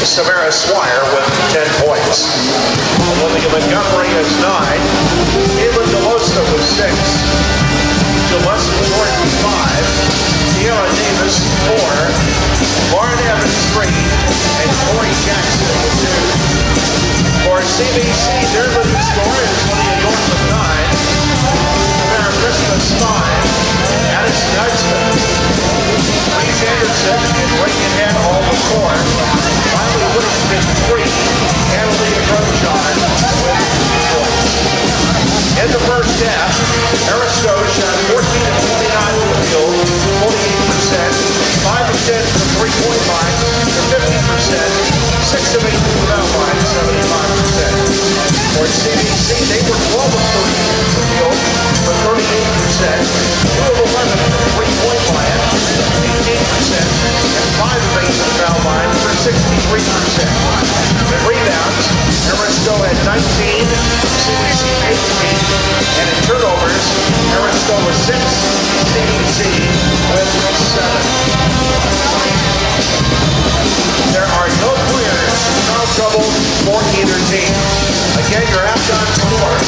Samara Swire with 10 points. Olivia Montgomery is 9. Caitlin DeLosta with 6. Gillespie Jordan 5. Tiara Davis 4. Lauren Evans 3. And Corey Jackson with 2. For CBC, their leading scorer is Lydia York with 9. Samara Christmas 5. Addison Hudson, Reese Anderson, and Reagan Head all with 4. Riley Whittington 3. Annalena Grosjean with 2 points. In the first half, Harris-Stowe shot 14 of 29 from the field, 48%, 5 of 10 from the three-point line, to 50%, 6 of 8 from the foul line, 75%. For CBC, they were 12 of 13 from the field, for 38%, 2 of 11 from the three-point line, 18%, and 5 of 8 from the foul line, for 63%. In rebounds, Harris-Stowe had 19, CBC 18, and in turnovers, Harris-Stowe was 6, CBC with 7. There are no players in foul trouble for either team. Again, your halftime score.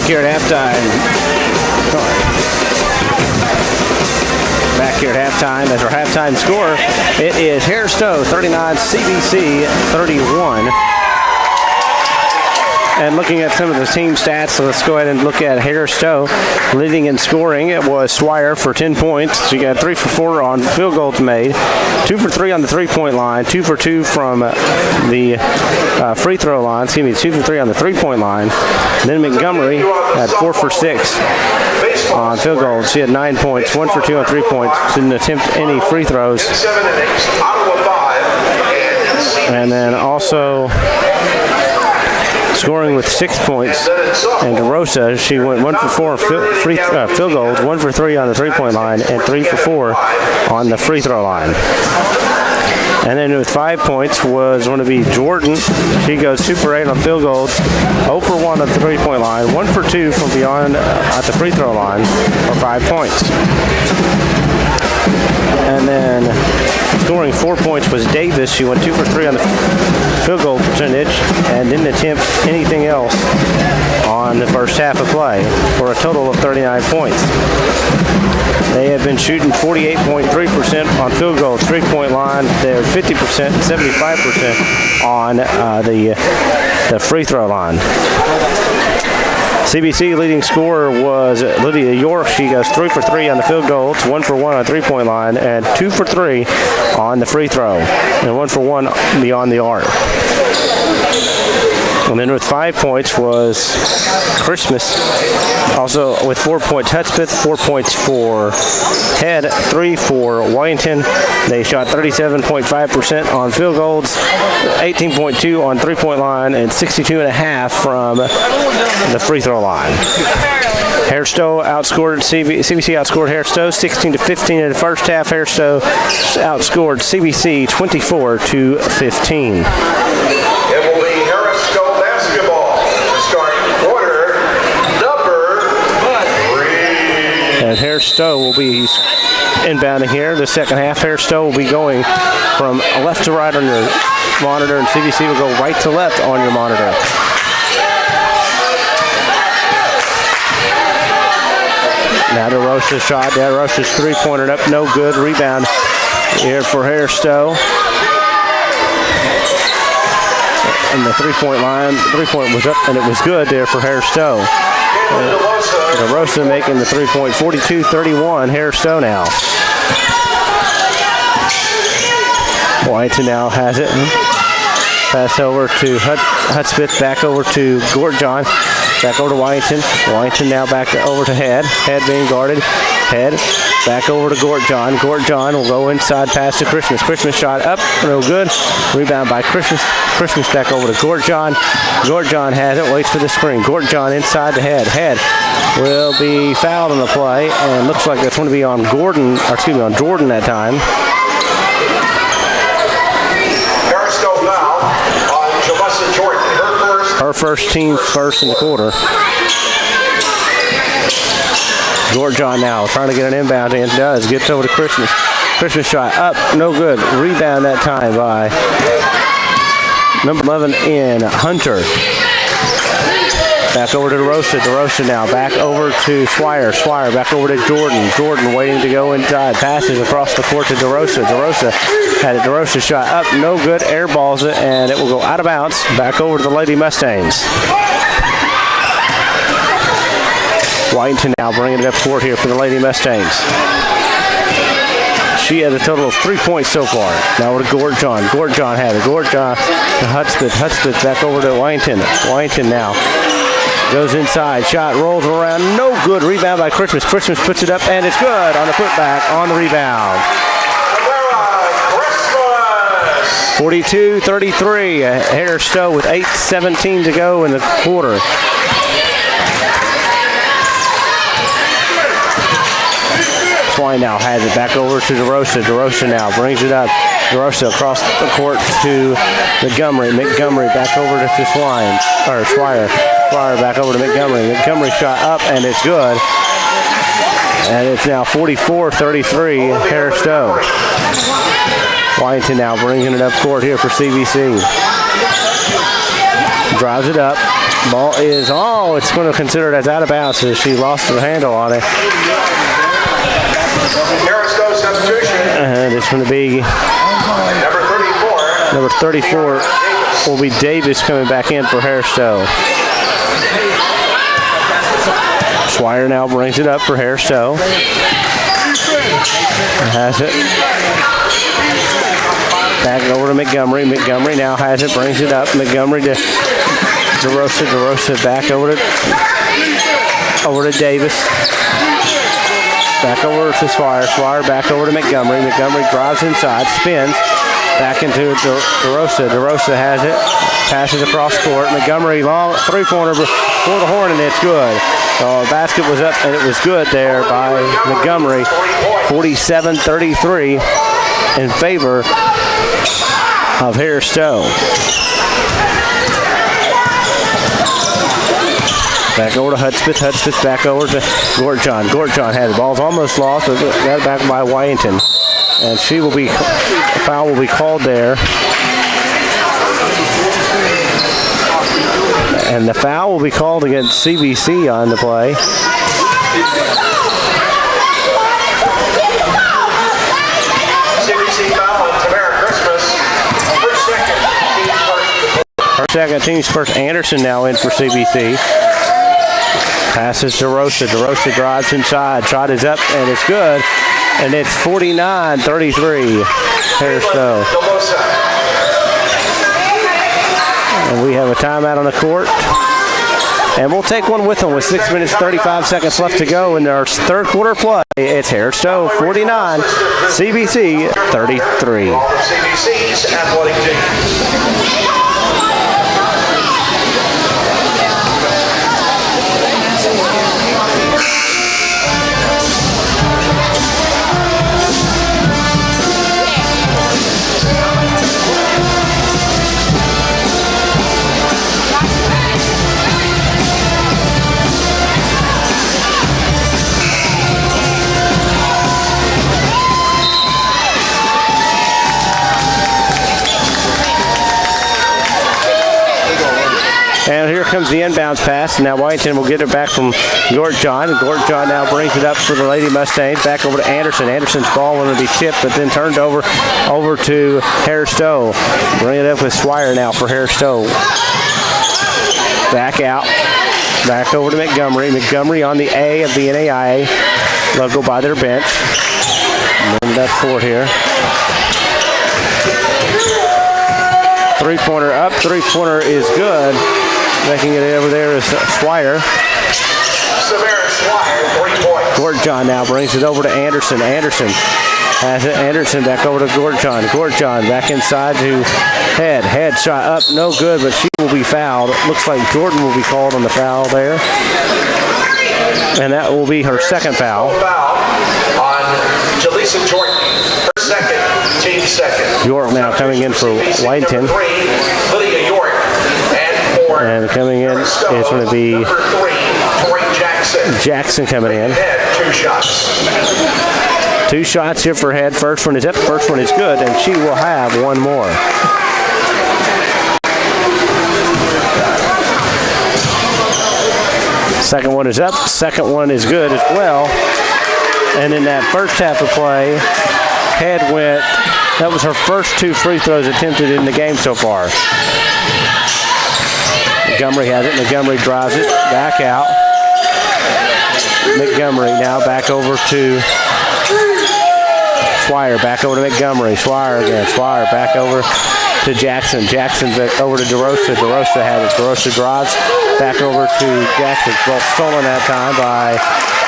here at halftime. Back here at halftime as our halftime score. It is Harris-Stowe 39, CBC 31. And looking at some of the team stats, so let's go ahead and look at Harris-Stowe. Leading in scoring, it was Swire for 10 points. She got 3 for 4 on field goals made, 2 for 3 on the three-point line, 2 for 2 from the free throw line. 2 for 3 on the three-point line. Then Montgomery had 4 for 6 on field goals. She had 9 points, 1 for 2 on 3 points. Didn't attempt any free throws. And then also scoring with 6 points, and DeRosa, she went 1 for 4 field goals, 1 for 3 on the three-point line, and 3 for 4 on the free throw line. And then with 5 points was going to be Jordan. She goes 2 for 8 on field goals, 0 for 1 on the three-point line, 1 for 2 from beyond at the free throw line for 5 points. And then scoring 4 points was Davis. She went 2 for 3 on the field goal percentage and didn't attempt anything else on the first half of play for a total of 39 points. They have been shooting 48.3% on field goals, three-point line. They're 50%, 75% on the free throw line. CBC leading scorer was Lydia York. She goes 3 for 3 on the field goals, 1 for 1 on the three-point line, and 2 for 3 on the free throw, and 1 for 1 beyond the arc. And then with 5 points was Christmas. Also with 4 points, Hudspeth, 4 points for Head, 3 for Washington. They shot 37.5% on field goals, 18.2 on three-point line, and 62.5 from the free throw line. Harris-Stowe outscored CBC outscored Harris-Stowe 16-15 in the first half. Harris-Stowe outscored CBC 24-15. It will be Harris-Stowe basketball starting quarter number 3. And Harris-Stowe will be inbounding here. The second half, Harris-Stowe will be going from left to right on your monitor, and CBC will go right to left on your monitor. Now DeRosa's shot. DeRosa's three-pointer up, no good. Rebound here for Harris-Stowe. And the three-point line, three-point was up, and it was good there for Harris-Stowe. DeRosa making the three-point, 42-31, Harris-Stowe now. White now has it. Pass over to Hudspeth, back over to Gortjohn. Back over to Washington. Washington now back over to Head. Head being guarded. Head back over to Gortjohn. Gortjohn will go inside, pass to Christmas. Christmas shot up, no good. Rebound by Christmas. Christmas back over to Gortjohn. Gortjohn has it, waits for the screen. Gortjohn inside to Head. Head will be fouled on the play, and looks like that's going to be on Jordan that time. Harris-Stowe foul on Jalissa Jordan. Her first team first in the quarter. Gortjohn now trying to get an inbound, and does. Gets over to Christmas. Christmas shot up, no good. Rebound that time by number 11 in Hunter. Back over to DeRosa. DeRosa now back over to Swire. Swire back over to Jordan. Jordan waiting to go inside. Passes across the court to DeRosa. DeRosa had a DeRosa shot up, no good. Airballs it, and it will go out of bounds. Back over to the Lady Mustangs. Whitington now bringing it up court here for the Lady Mustangs. She has a total of 3 points so far. Now over to Gortjohn. Gortjohn had it. Gortjohn to Hudspeth. Hudspeth back over to Whitington. Whitington now goes inside. Shot rolls around. No good. Rebound by Christmas. Christmas puts it up, and it's good on the putback on the rebound. 42-33. Harris-Stowe with 8:17 to go in the quarter. Twine now has it back over to DeRosa. DeRosa now brings it up. DeRosa across the court to Montgomery. Montgomery back over to Swire. Swire back over to Montgomery. Montgomery shot up, and it's good. And it's now 44-33 Harris-Stowe. Whitington now bringing it up court here for CBC. Drives it up. Ball is, it's going to consider it as out of bounds as she lost her handle on it. Harris-Stowe substitution. And it's going to be Number 34 will be Davis coming back in for Harris-Stowe. Swire now brings it up for Harris-Stowe. Has it. Back over to Montgomery. Montgomery now has it, brings it up. Montgomery to DeRosa. DeRosa back over to Davis. Back over to Swire. Swire back over to Montgomery. Montgomery drives inside, spins. Back into DeRosa. DeRosa has it. Passes across court. Montgomery long three-pointer for the horn, and it's good. The basket was up, and it was good there by Montgomery. 47-33 in favor of Harris-Stowe. Back over to Hudspeth. Hudspeth back over to Gortjohn. Gortjohn had the ball's almost lost, but got it back by Wyanton. And foul will be called there. And the foul will be called against CBC on the play. CBC foul on Tamara Christmas. Her second team's first. Anderson now in for CBC. Passes DeRosa. DeRosa drives inside. Shot is up, and it's good. And it's 49-33, Harris-Stowe. And we have a timeout on the court. And we'll take one with them with 6 minutes, 35 seconds left to go in our third quarter play. It's Harris-Stowe 49, CBC 33. CBC's athletic team. And here comes the inbounds pass. Now Wyanton will get it back from Gortjohn. Gortjohn now brings it up for the Lady Mustangs. Back over to Anderson. Anderson's ball will be tipped, but then turned over to Harris-Stowe. Bring it up with Swire now for Harris-Stowe. Back out. Back over to Montgomery. Montgomery on the A of the NAIA logo by their bench. Moving up court here. Three-pointer up. Three-pointer is good. Making it over there is Swire. Samara Swire, 3 points. Gortjohn now brings it over to Anderson. Anderson has it. Anderson back over to Gortjohn. Gortjohn back inside to Head. Head shot up, no good, but she will be fouled. It looks like Jordan will be called on the foul there. And that will be her second foul. Foul on Jaleesa Jordan. Her second, team second. York now coming in for Wyanton. Lydia York. And coming in is going to be Jackson coming in. 2 shots. 2 shots here for Head. First one is up. First one is good, and she will have one more. Second one is up. Second one is good as well. And in that first half of play, Head went. That was her first 2 free throws attempted in the game so far. Montgomery has it. Montgomery drives it back out. Montgomery now back over to Swire. Back over to Montgomery. Swire again. Swire back over to Jackson. Jackson back over to DeRosa. DeRosa had it. DeRosa drives back over to Jackson. Well, stolen that time by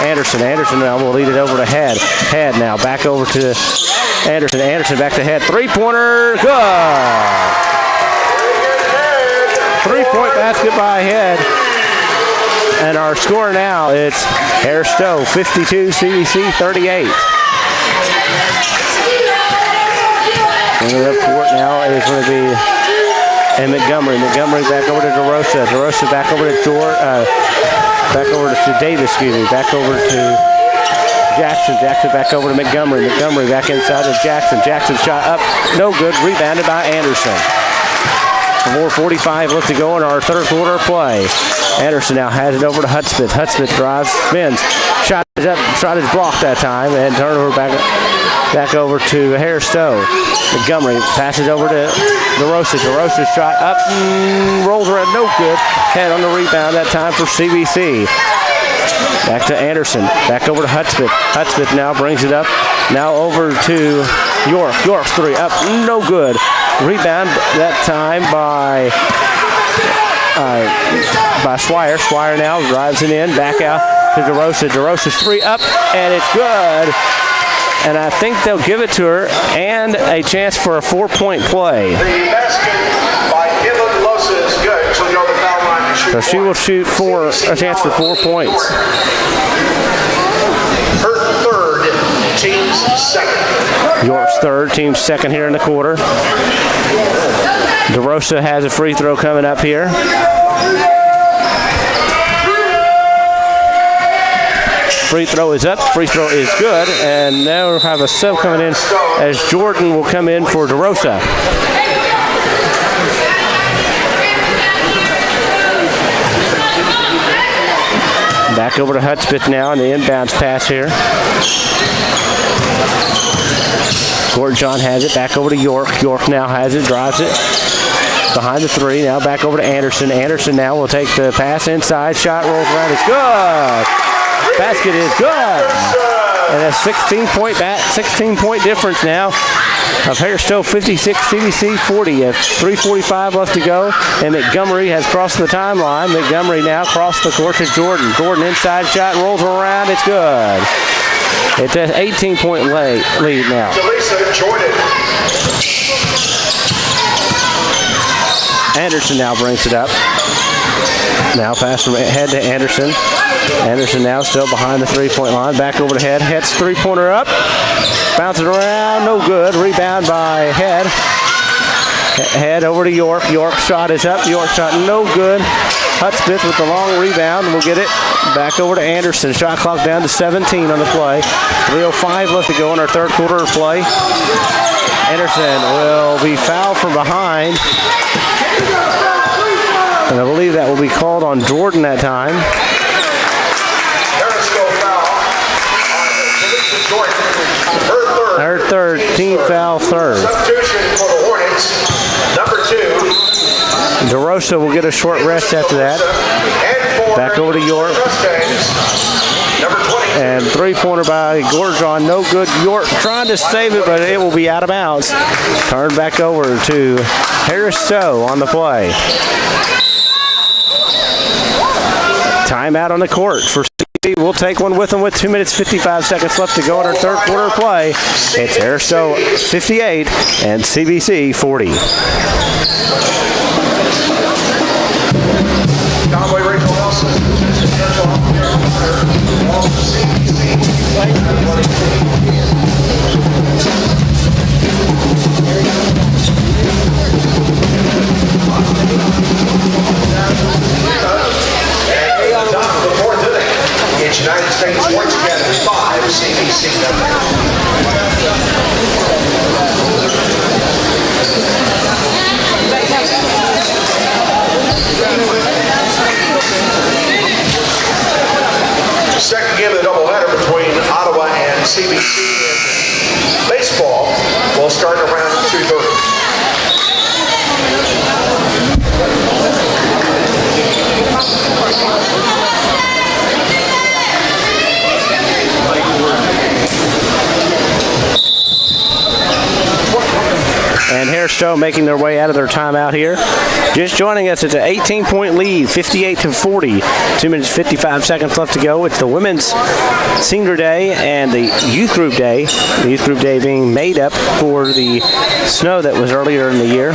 Anderson. Anderson now will lead it over to Head. Head now back over to Anderson. Anderson back to Head. Three-pointer. Good. 3-point basket by Head. And our score now, it's Harris-Stowe 52, CBC 38. And the left court now is going to be Montgomery. Montgomery back over to DeRosa. DeRosa back over to Davis, excuse me. Back over to Jackson. Jackson back over to Montgomery. Montgomery back inside to Jackson. Jackson shot up, no good. Rebounded by Anderson. 4:45 left to go in our third quarter of play. Anderson now has it over to Hudspeth. Hudspeth drives, spins. Shot is up, shot is blocked that time, and turnover back over to Harris-Stowe. Montgomery passes over to DeRosa. DeRosa's shot up, rolls around, no good. Head on the rebound that time for CBC. Back to Anderson. Back over to Hudspeth. Hudspeth now brings it up. Now over to York. York's three up, no good. Rebound that time by Swire. Swire now drives it in. Back out to DeRosa. DeRosa's three up, and it's good. And I think they'll give it to her and a chance for a 4-point play. The basket by Inland Losa is good. She'll go to the foul line and shoot. So she will shoot a chance for 4 points. Her third, team's second. York's third, team's second here in the quarter. DeRosa has a free throw coming up here. Free throw is up. Free throw is good. And now we'll have a sub coming in as Jordan will come in for DeRosa. Back over to Hudspeth now in the inbounds pass here. Gordon has it. Back over to York. York now has it. Drives it. Behind the three. Now back over to Anderson. Anderson now will take the pass inside. Shot rolls around. It's good. Basket is good. And a 16-point difference now of Harris-Stowe 56, CBC 40. 3:45 left to go. And Montgomery has crossed the timeline. Montgomery now crossed the court to Jordan. Jordan inside shot rolls around. It's good. It's an 18-point lead now. Anderson now brings it up. Now pass from Head to Anderson. Anderson now still behind the three-point line. Back over to Head. Head's three-pointer up. Bounces around. No good. Rebound by Head. Head over to York. York shot is up. York shot no good. Hudspeth with the long rebound. We'll get it back over to Anderson. Shot clock down to 17 on the play. 3:05 left to go in our third quarter of play. Anderson will be fouled from behind. And I believe that will be called on Jordan that time. Her third, team foul third. Substitution for the Hornets, number 2. DeRosa will get a short rest after that. Back over to York. And three-pointer by Gorgon, no good. York trying to save it, but it will be out of bounds. Turned back over to Harris-Stowe on the play. Timeout on the court for CBC. We'll take one with them with 2 minutes, 55 seconds left to go in our third quarter of play. It's Harris-Stowe 58 and CBC 40. Conway Rachel Nelson. It's United States once again 5 CBC number. Second game of the doubleheader between Ottawa and CBC in baseball will start around 2:30. And Harris-Stowe making their way out of their timeout here. Just joining us, it's an 18-point lead, 58-40. 2 minutes, 55 seconds left to go. It's the women's senior day and the youth group day. The youth group day being made up for the snow that was earlier in the year.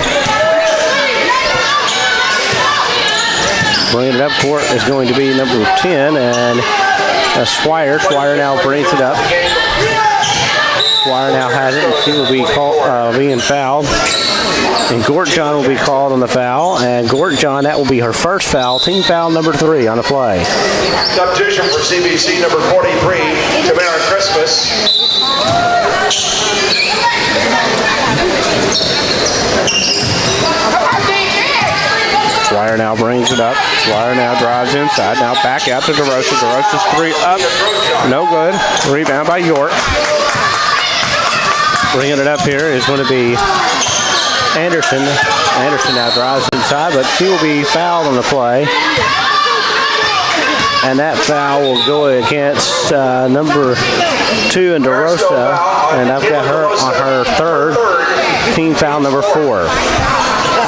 Bringing it up court is going to be number 10, and Swire. Swire now brings it up. Swire now has it, and she will be being fouled. And Gorton will be called on the foul. And Gorton, that will be her first foul, team foul number 3 on the play. Substitution for CBC number 43, Tamara Christmas. Swire now brings it up. Swire now drives inside. Now back out to DeRosa. DeRosa's three up. No good. Rebound by York. Bringing it up here is going to be Anderson. Anderson now drives inside, but she will be fouled on the play. And that foul will go against number 2 in DeRosa. And I've got her on her third, team foul number 4.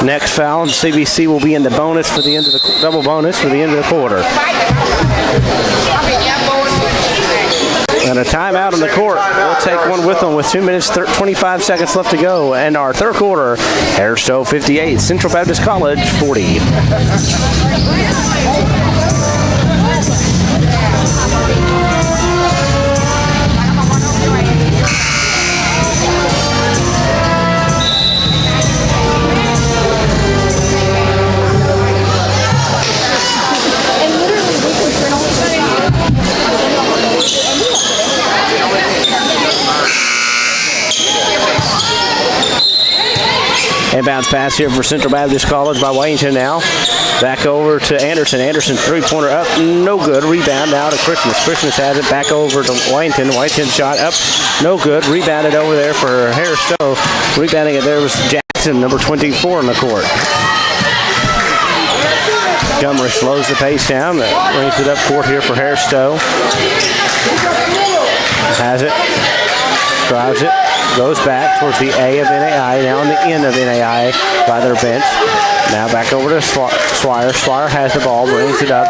Next foul, CBC will be in the bonus for the end of the double bonus for the end of the quarter. And a timeout on the court. We'll take one with them with 2 minutes, 25 seconds left to go. And our third quarter, Harris-Stowe 58, Central Baptist College 40. Inbounds pass here for Central Baptist College by Washington now. Back over to Anderson. Anderson three-pointer up, no good. Rebound now to Christmas. Christmas has it back over to Washington. Washington shot up, no good. Rebounded over there for Harris-Stowe. Rebounding it there was Jackson, number 24 on the court. Montgomery slows the pace down. Brings it up court here for Harris-Stowe. Has it. Drives it. Goes back towards the A of NAI, now on the end of NAI by their bench. Now back over to Swire. Swire has the ball, brings it up,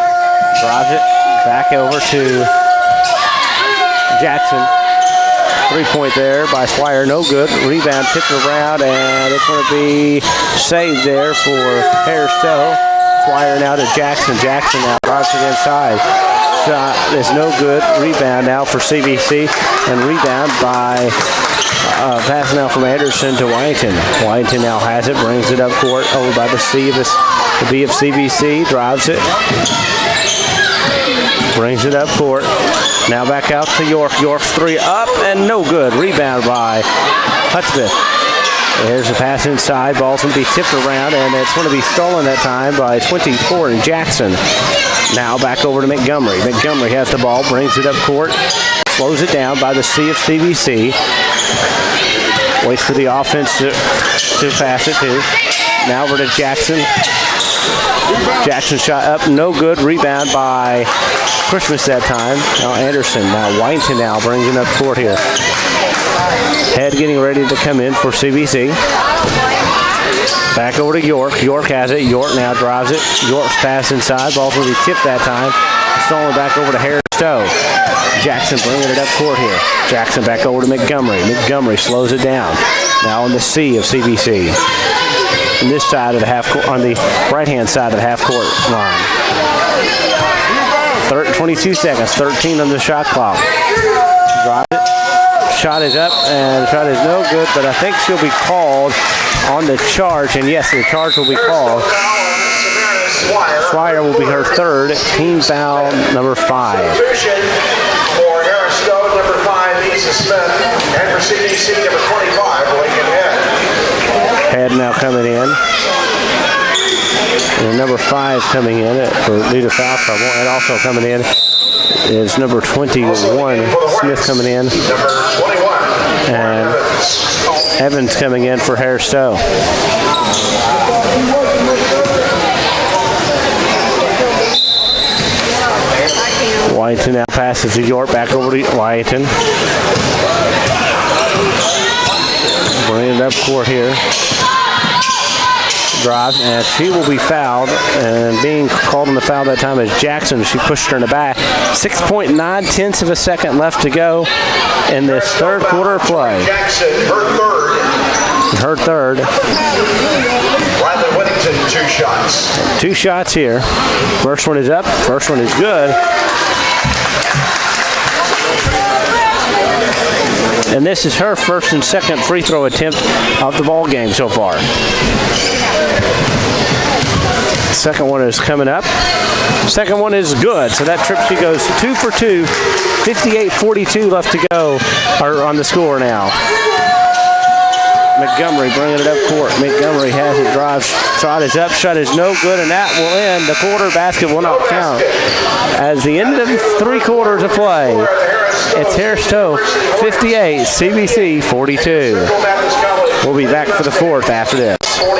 drives it back over to Jackson. 3-point there by Swire, no good. Rebound tipped around, and it's going to be saved there for Harris-Stowe. Swire now to Jackson. Jackson now drives it inside. Shot is no good. Rebound now for CBC, and rebound by pass now from Anderson to Washington. Washington now has it, brings it up court over by the B of CBC, drives it, brings it up court. Now back out to York. York's three up and no good. Rebound by Hudspeth. There's a pass inside. Ball's going to be tipped around, and it's going to be stolen that time by 24 in Jackson. Now back over to Montgomery. Montgomery has the ball, brings it up court, slows it down by the C of CBC. Waits for the offense to pass it to. Now over to Jackson. Jackson shot up, no good. Rebound by Christmas that time. Now Anderson. Now Washington now brings it up court here. Head getting ready to come in for CBC. Back over to York. York has it. York now drives it. York's pass inside. Ball's going to be tipped that time. Stolen back over to Harris-Stowe. Jackson bringing it up court here. Jackson back over to Montgomery. Montgomery slows it down. Now on the C of CBC. On this side of the half court, on the right-hand side of the half-court line. 22 seconds. 13 on the shot clock. Drive it. Shot is up, and the shot is no good, but I think she'll be called on the charge, and yes, the charge will be called. Swire will be her third, team foul number 5. For Harris-Stowe, number 5, Lisa Smith, and for CBC, number 25, Lincoln Head. Head now coming in. And number 5 coming in due to foul trouble, and also coming in is number 21, Smith coming in. Number 21. And Evans coming in for Harris-Stowe. Washington now passes to York, back over to Washington. Bringing it up court here. Drives, and she will be fouled, and being called on the foul that time is Jackson. She pushed her in the back. 6.9 of a second left to go in this third quarter of play. Jackson, her third. Riley Whittington, 2 shots. 2 shots here. First one is up. First one is good. And this is her first and second free throw attempt of the ball game so far. Second one is coming up. Second one is good. So that trip, she goes 2 for 2. 58-42 left to go on the score now. Montgomery bringing it up court. Montgomery has it, drives, shot is up, shot is no good, and that will end the quarter. Basket will not count. As the end of 3 quarters of play, it's Harris-Stowe 58, CBC 42. We'll be back for the fourth after this. 42.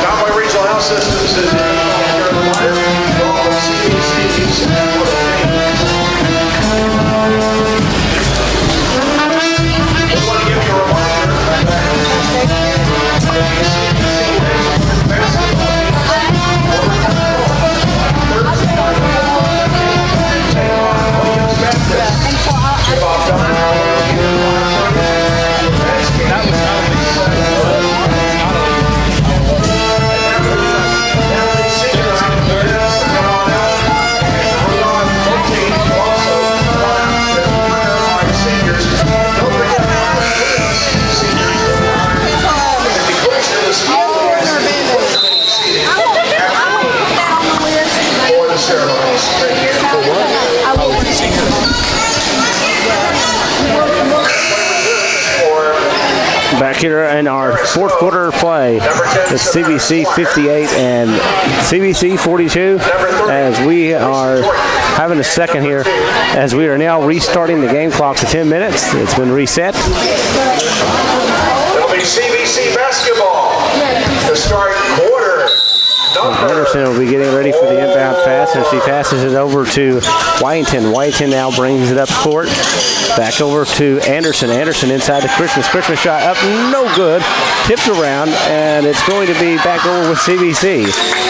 Conway Regional Health Systems is here in the water. All of CBC's just want to give you a reminder Back here in our fourth quarter play, it's CBC 58 and CBC 42, as we are having a second here, as we are now restarting the game clock to 10 minutes. It's been reset. It'll be CBC basketball to start quarter. Anderson will be getting ready for the inbound pass, and she passes it over to Whitington. Whitington now brings it up court. Back over to Anderson. Anderson inside to Christmas. Christmas shot up, no good. Tipped around, and it's going to be back over with CBC.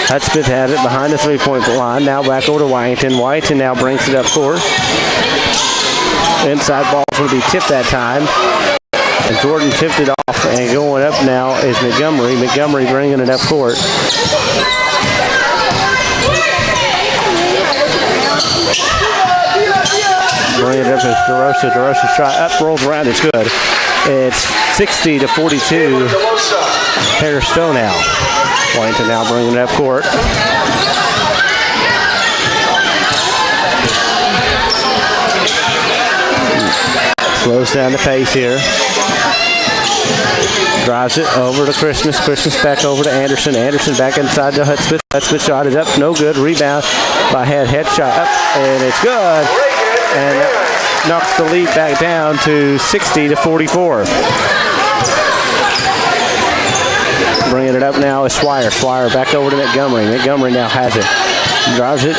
Hudspeth has it behind the three-point line. Now back over to Whitington. Whitington now brings it up court. Inside ball will be tipped that time. And Jordan tipped it off, and going up now is Montgomery. Montgomery bringing it up court. Bring it up as DeRosa. DeRosa shot up, rolls around, it's good. It's 60 to 42. Harris-Stowe now. Whitington now bringing it up court. Slows down the pace here. Drives it over to Christmas. Christmas back over to Anderson. Anderson back inside to Hudspeth. Hudspeth shot is up, no good. Rebound by Head. Head shot up, and it's good. And that knocks the lead back down to 60 to 44. Bringing it up now is Swire. Swire back over to Montgomery. Montgomery now has it. Drives it.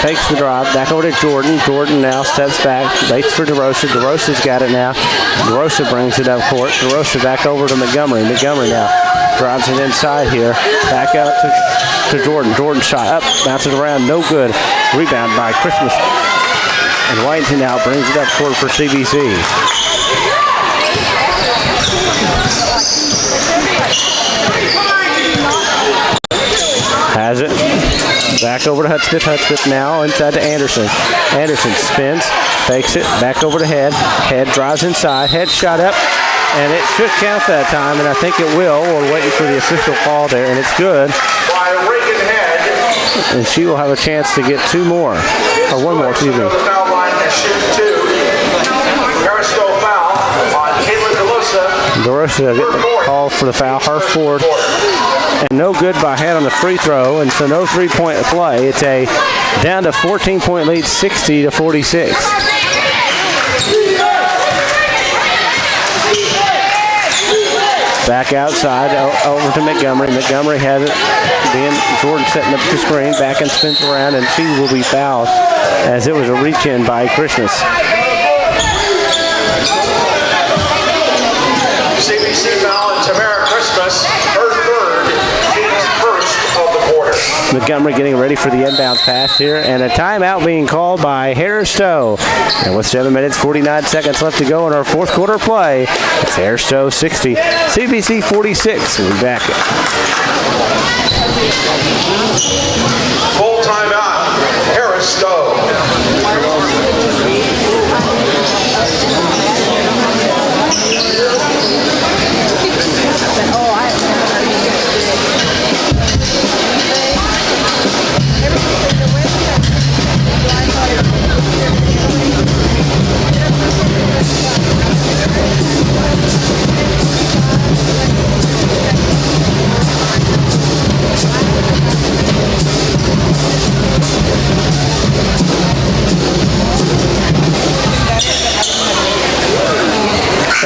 Takes the drive, back over to Jordan. Jordan now steps back, waits for DeRosa. DeRosa's got it now. DeRosa brings it up court. DeRosa back over to Montgomery. Montgomery now drives it inside here. Back out to Jordan. Jordan shot up, bounces around, no good. Rebound by Christmas. And Whitington now brings it up court for CBC. Has it. Back over to Hudspeth. Hudspeth now inside to Anderson. Anderson spins, fakes it, back over to Head. Head drives inside. Head shot up, and it should count that time, and I think it will. We're waiting for the official call there, and it's good. By Reagan Head. And she will have a chance to get two more, or one more, excuse me. Foul line to shoot two. Harris-Stowe foul on Caitlin DeLosa. DeRosa getting the call for the foul, her fourth. And no good by Head on the free throw, and so no three-point play. It's a down to 14-point lead, 60 to 46. Back outside, over to Montgomery. Montgomery has it. Jordan setting up the screen, back and spins around, and she will be fouled as it was a reach-in by Christmas. CBC foul and Tamara Christmas, her third, team's first of the quarter. Montgomery getting ready for the inbounds pass here, and a timeout being called by Harris-Stowe. And with 7 minutes, 49 seconds left to go in our fourth quarter play, it's Harris-Stowe 60, CBC 46. We'll be back. Full timeout, Harris-Stowe.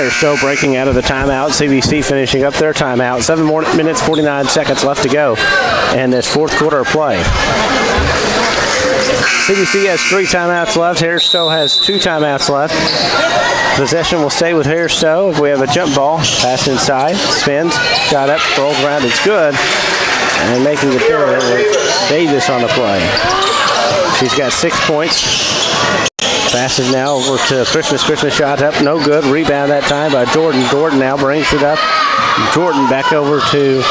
Harris-Stowe breaking out of the timeout. CBC finishing up their timeout. 7 minutes, 49 seconds left to go in this fourth quarter of play. CBC has 3 timeouts left. Harris-Stowe has 2 timeouts left. Possession will stay with Harris-Stowe. If we have a jump ball, pass inside, spins, shot up, rolls around, it's good. And making it there with Davis on the play. She's got 6 points. Passes now over to Christmas. Christmas shot up, no good. Rebound that time by Jordan. Jordan now brings it up. Jordan back over to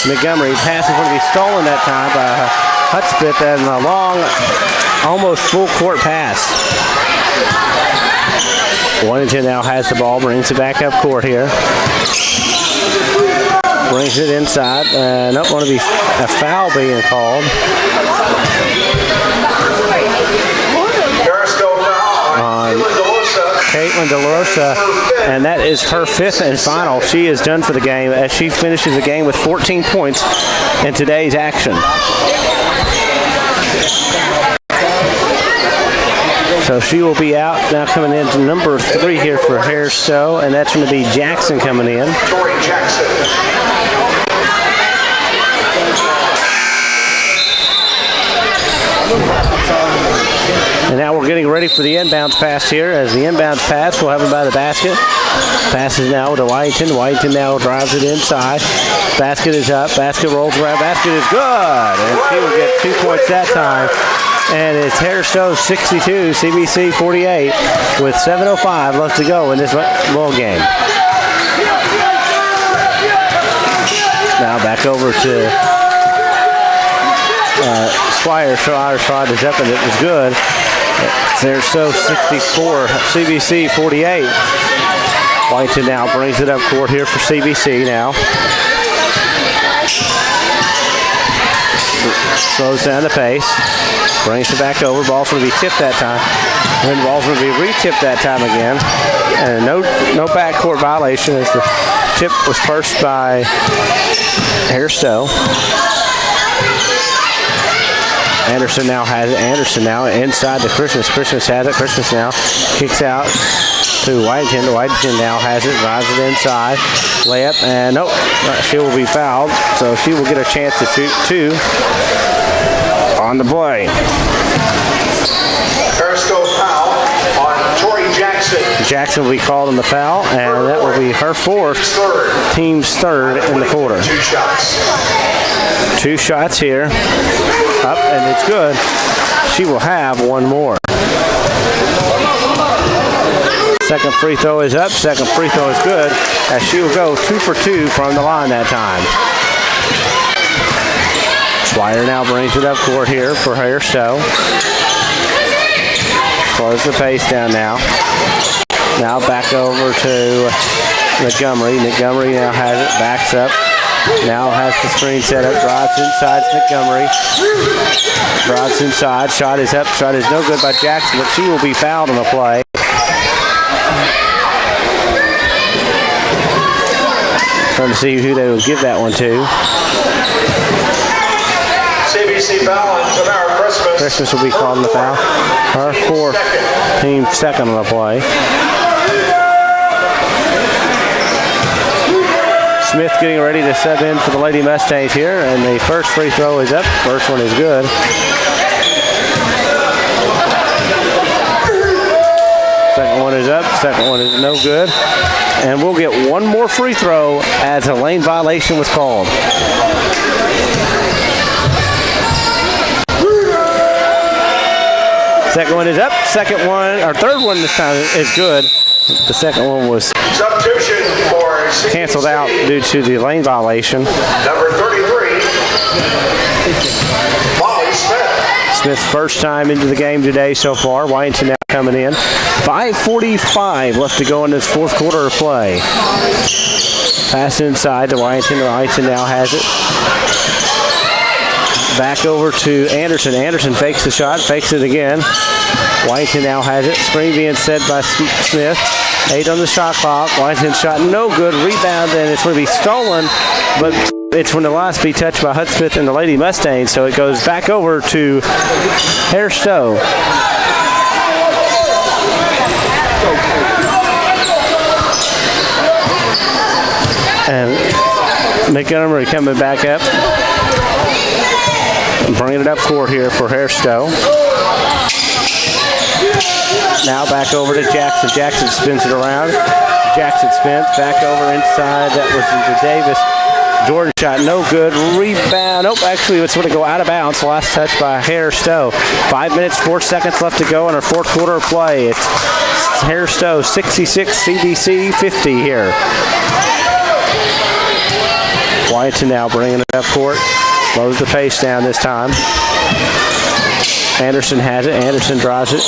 Montgomery. Pass is going to be stolen that time by Hudspeth and a long, almost full court pass. Warrington now has the ball, brings it back up court here. Brings it inside. Not going to be a foul being called. On Caitlin DeLarosa, and that is her 5th and final. She is done for the game as she finishes the game with 14 points in today's action. So she will be out now, coming into number 3 here for Harris-Stowe, and that's going to be Jackson coming in. Tori Jackson. And now we're getting ready for the inbounds pass here. As the inbounds pass, we'll have it by the basket. Passes now to Whitington. Whitington now drives it inside. Basket is up. Basket rolls around. Basket is good. And she will get 2 points that time. And it's Harris-Stowe 62, CBC 48, with 7:05 left to go in this ball game. Now back over to Swire. Swire shot is up and it was good. Harris-Stowe 64, CBC 48. Whitington now brings it up court here for CBC now. Slows down the pace. Brings it back over. Ball's going to be tipped that time. And ball's going to be re-tipped that time again. And no backcourt violation as the tip was first by Harris-Stowe. Anderson now has it. Anderson now inside to Christmas. Christmas has it. Christmas now kicks out to Whitington. Whitington now has it. Drives it inside. Layup. And nope. She will be fouled. So she will get a chance to shoot 2 on the play. Harris-Stowe foul on Tori Jackson. Jackson will be called on the foul, and that will be her 4th, team's 3rd in the quarter. 2 shots. 2 shots here. Up, and it's good. She will have 1 more. Second free throw is up. Second free throw is good, as she will go 2 for 2 from the line that time. Swire now brings it up court here for Harris-Stowe. Slows the pace down now. Now back over to Montgomery. Montgomery now has it, backs up. Now has the screen set up, drives inside to Montgomery. Drives inside, shot is up, shot is no good by Jackson, but she will be fouled on the play. Trying to see who they will give that one to. CBC foul on Tamara Christmas. Christmas will be called in the foul. Her 4th, team 2nd on the play. Smith getting ready to sub in for the Lady Mustangs here, and the first free throw is up. First one is good. Second one is up. Second one is no good. And we'll get 1 more free throw as a lane violation was called. Second one is up. Second one, or third one this time is good. The second one was Substitution for CBC. Canceled out due to the lane violation. Number 33, Molly Smith. Smith's first time into the game today so far. Whitington now coming in. 5:45 left to go in this 4th quarter of play. Pass inside to Whitington. Whitington now has it. Back over to Anderson. Anderson fakes the shot, fakes it again. Whitington now has it. Screen being set by Smith. 8 on the shot clock. Whitington shot no good. Rebound, and it's going to be stolen, but it's when the last be touched by Hudspeth and the Lady Mustangs, so it goes back over to Harris-Stowe. And Montgomery coming back up. Bringing it up court here for Harris-Stowe. Now back over to Jackson. Jackson spins it around. Jackson spins back over inside. That was into Davis. Jordan shot no good. Rebound. Nope, actually it's going to go out of bounds. Last touch by Harris-Stowe. 5 minutes, 4 seconds left to go in our fourth quarter of play. It's Harris-Stowe 66, CBC 50 here. Wyattton now bringing it up court. Slows the pace down this time. Anderson has it. Anderson drives it.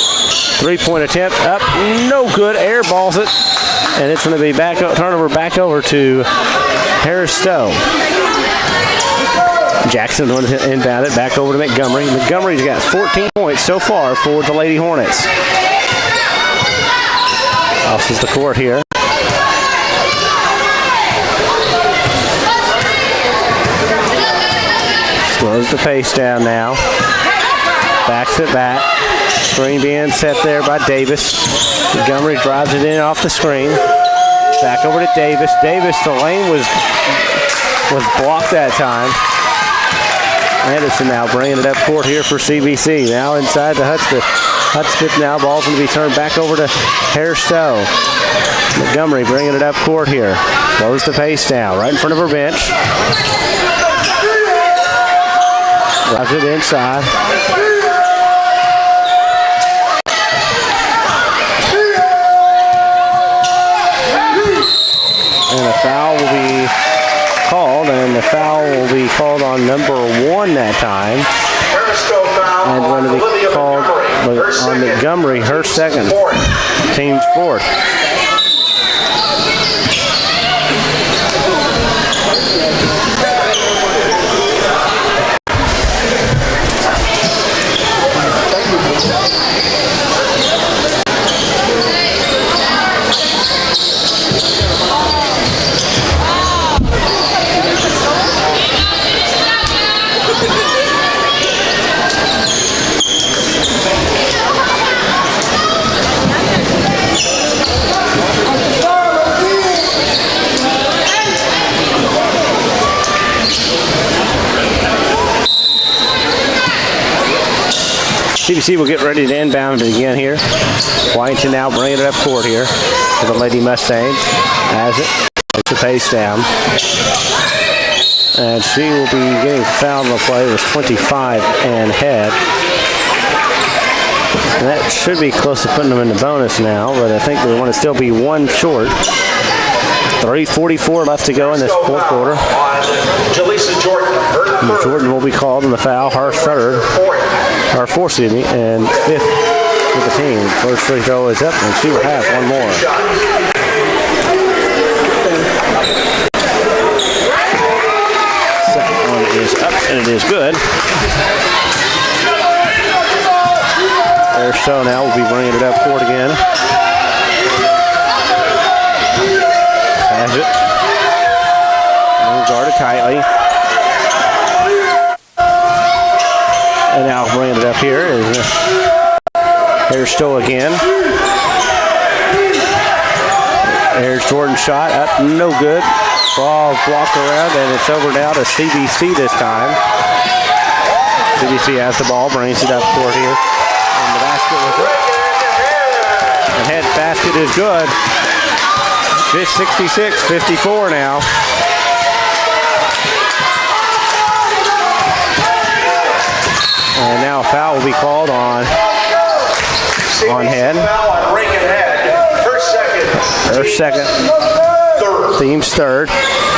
Three-point attempt up. No good. Air balls it. And it's going to be turnover back over to Harris-Stowe. Jackson going to inbound it back over to Montgomery. Montgomery's got 14 points so far for the Lady Hornets. Crosses the court here. Slows the pace down now. Backs it back. Screen being set there by Davis. Montgomery drives it in off the screen. Back over to Davis. Davis, the lane was blocked that time. Anderson now bringing it up court here for CBC. Now inside to Hudspeth. Hudspeth now, ball's going to be turned back over to Harris-Stowe. Montgomery bringing it up court here. Slows the pace down, right in front of her bench. Drives it inside. And a foul will be called, and the foul will be called on number 1 that time. And going to be called on Montgomery, her second, team's fourth. CBC will get ready to inbound again here. Wyattton now bringing it up court here for the Lady Mustangs. Has it. Takes the pace down. And she will be getting fouled on the play. It was 25 and head. And that should be close to putting them in the bonus now, but I think they want to still be 1 short. 3:44 left to go in this fourth quarter. Jordan will be called in the foul. Her third, or fourth, excuse me, and fifth for the team. First free throw is up, and she will have one more. Second one is up, and it is good. Harris-Stowe now will be bringing it up court again. Has it. Guarded tightly. And now bringing it up here is Harris-Stowe again. There's Jordan's shot up, no good. Ball blocked around, and it's over now to CBC this time. CBC has the ball, brings it up court here. And the basket was up. The head basket is good. 66-54 now. And now a foul will be called on head. Her second. Team's third.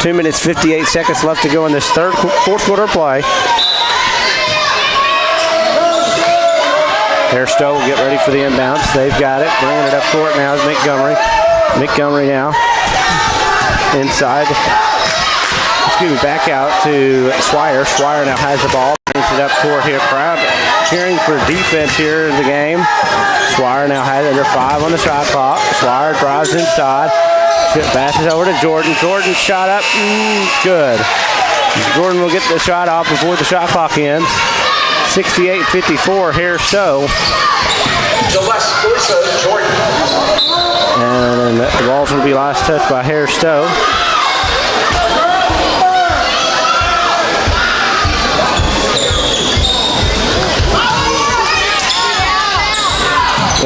2 minutes, 58 seconds left to go in this fourth quarter play. Harris-Stowe will get ready for the inbounds. They've got it. Bringing it up court now is Montgomery. Montgomery now inside. Excuse me, back out to Swire. Swire now has the ball. Brings it up court here. Crowd cheering for defense here in the game. Swire now has under 5 on the shot clock. Swire drives inside. Passes over to Jordan. Jordan shot up. Good. Jordan will get the shot off before the shot clock ends. 68-54, Harris-Stowe. Jordan. And The ball's going to be last touched by Harris-Stowe.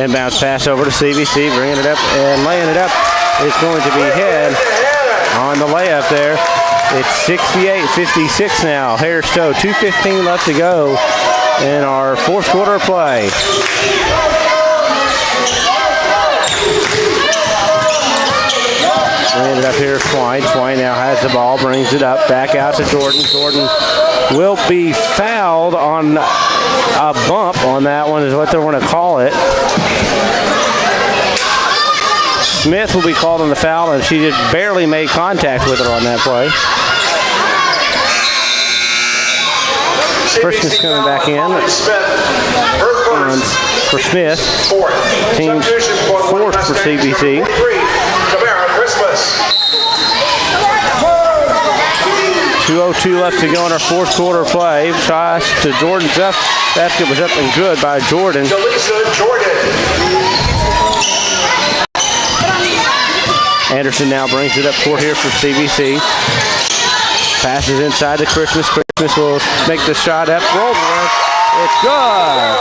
Inbounds pass over to CBC, bringing it up and laying it up. It's going to be Head on the layup there. It's 68-56 now. Harris-Stowe, 2:15 left to go in our fourth quarter of play. Bringing it up here, Swine. Swine now has the ball, brings it up, back out to Jordan. Jordan will be fouled on a bump on that one is what they're going to call it. Smith will be called on the foul, and she just barely made contact with her on that play. Christmas coming back in. And for Smith, team's fourth for CBC. 2:02 left to go in our fourth quarter play. Pass to Jordan's up. Basket was up and good by Jordan. Anderson now brings it up court here for CBC. Passes inside to Christmas. Christmas will make the shot up. Roll it. It's good.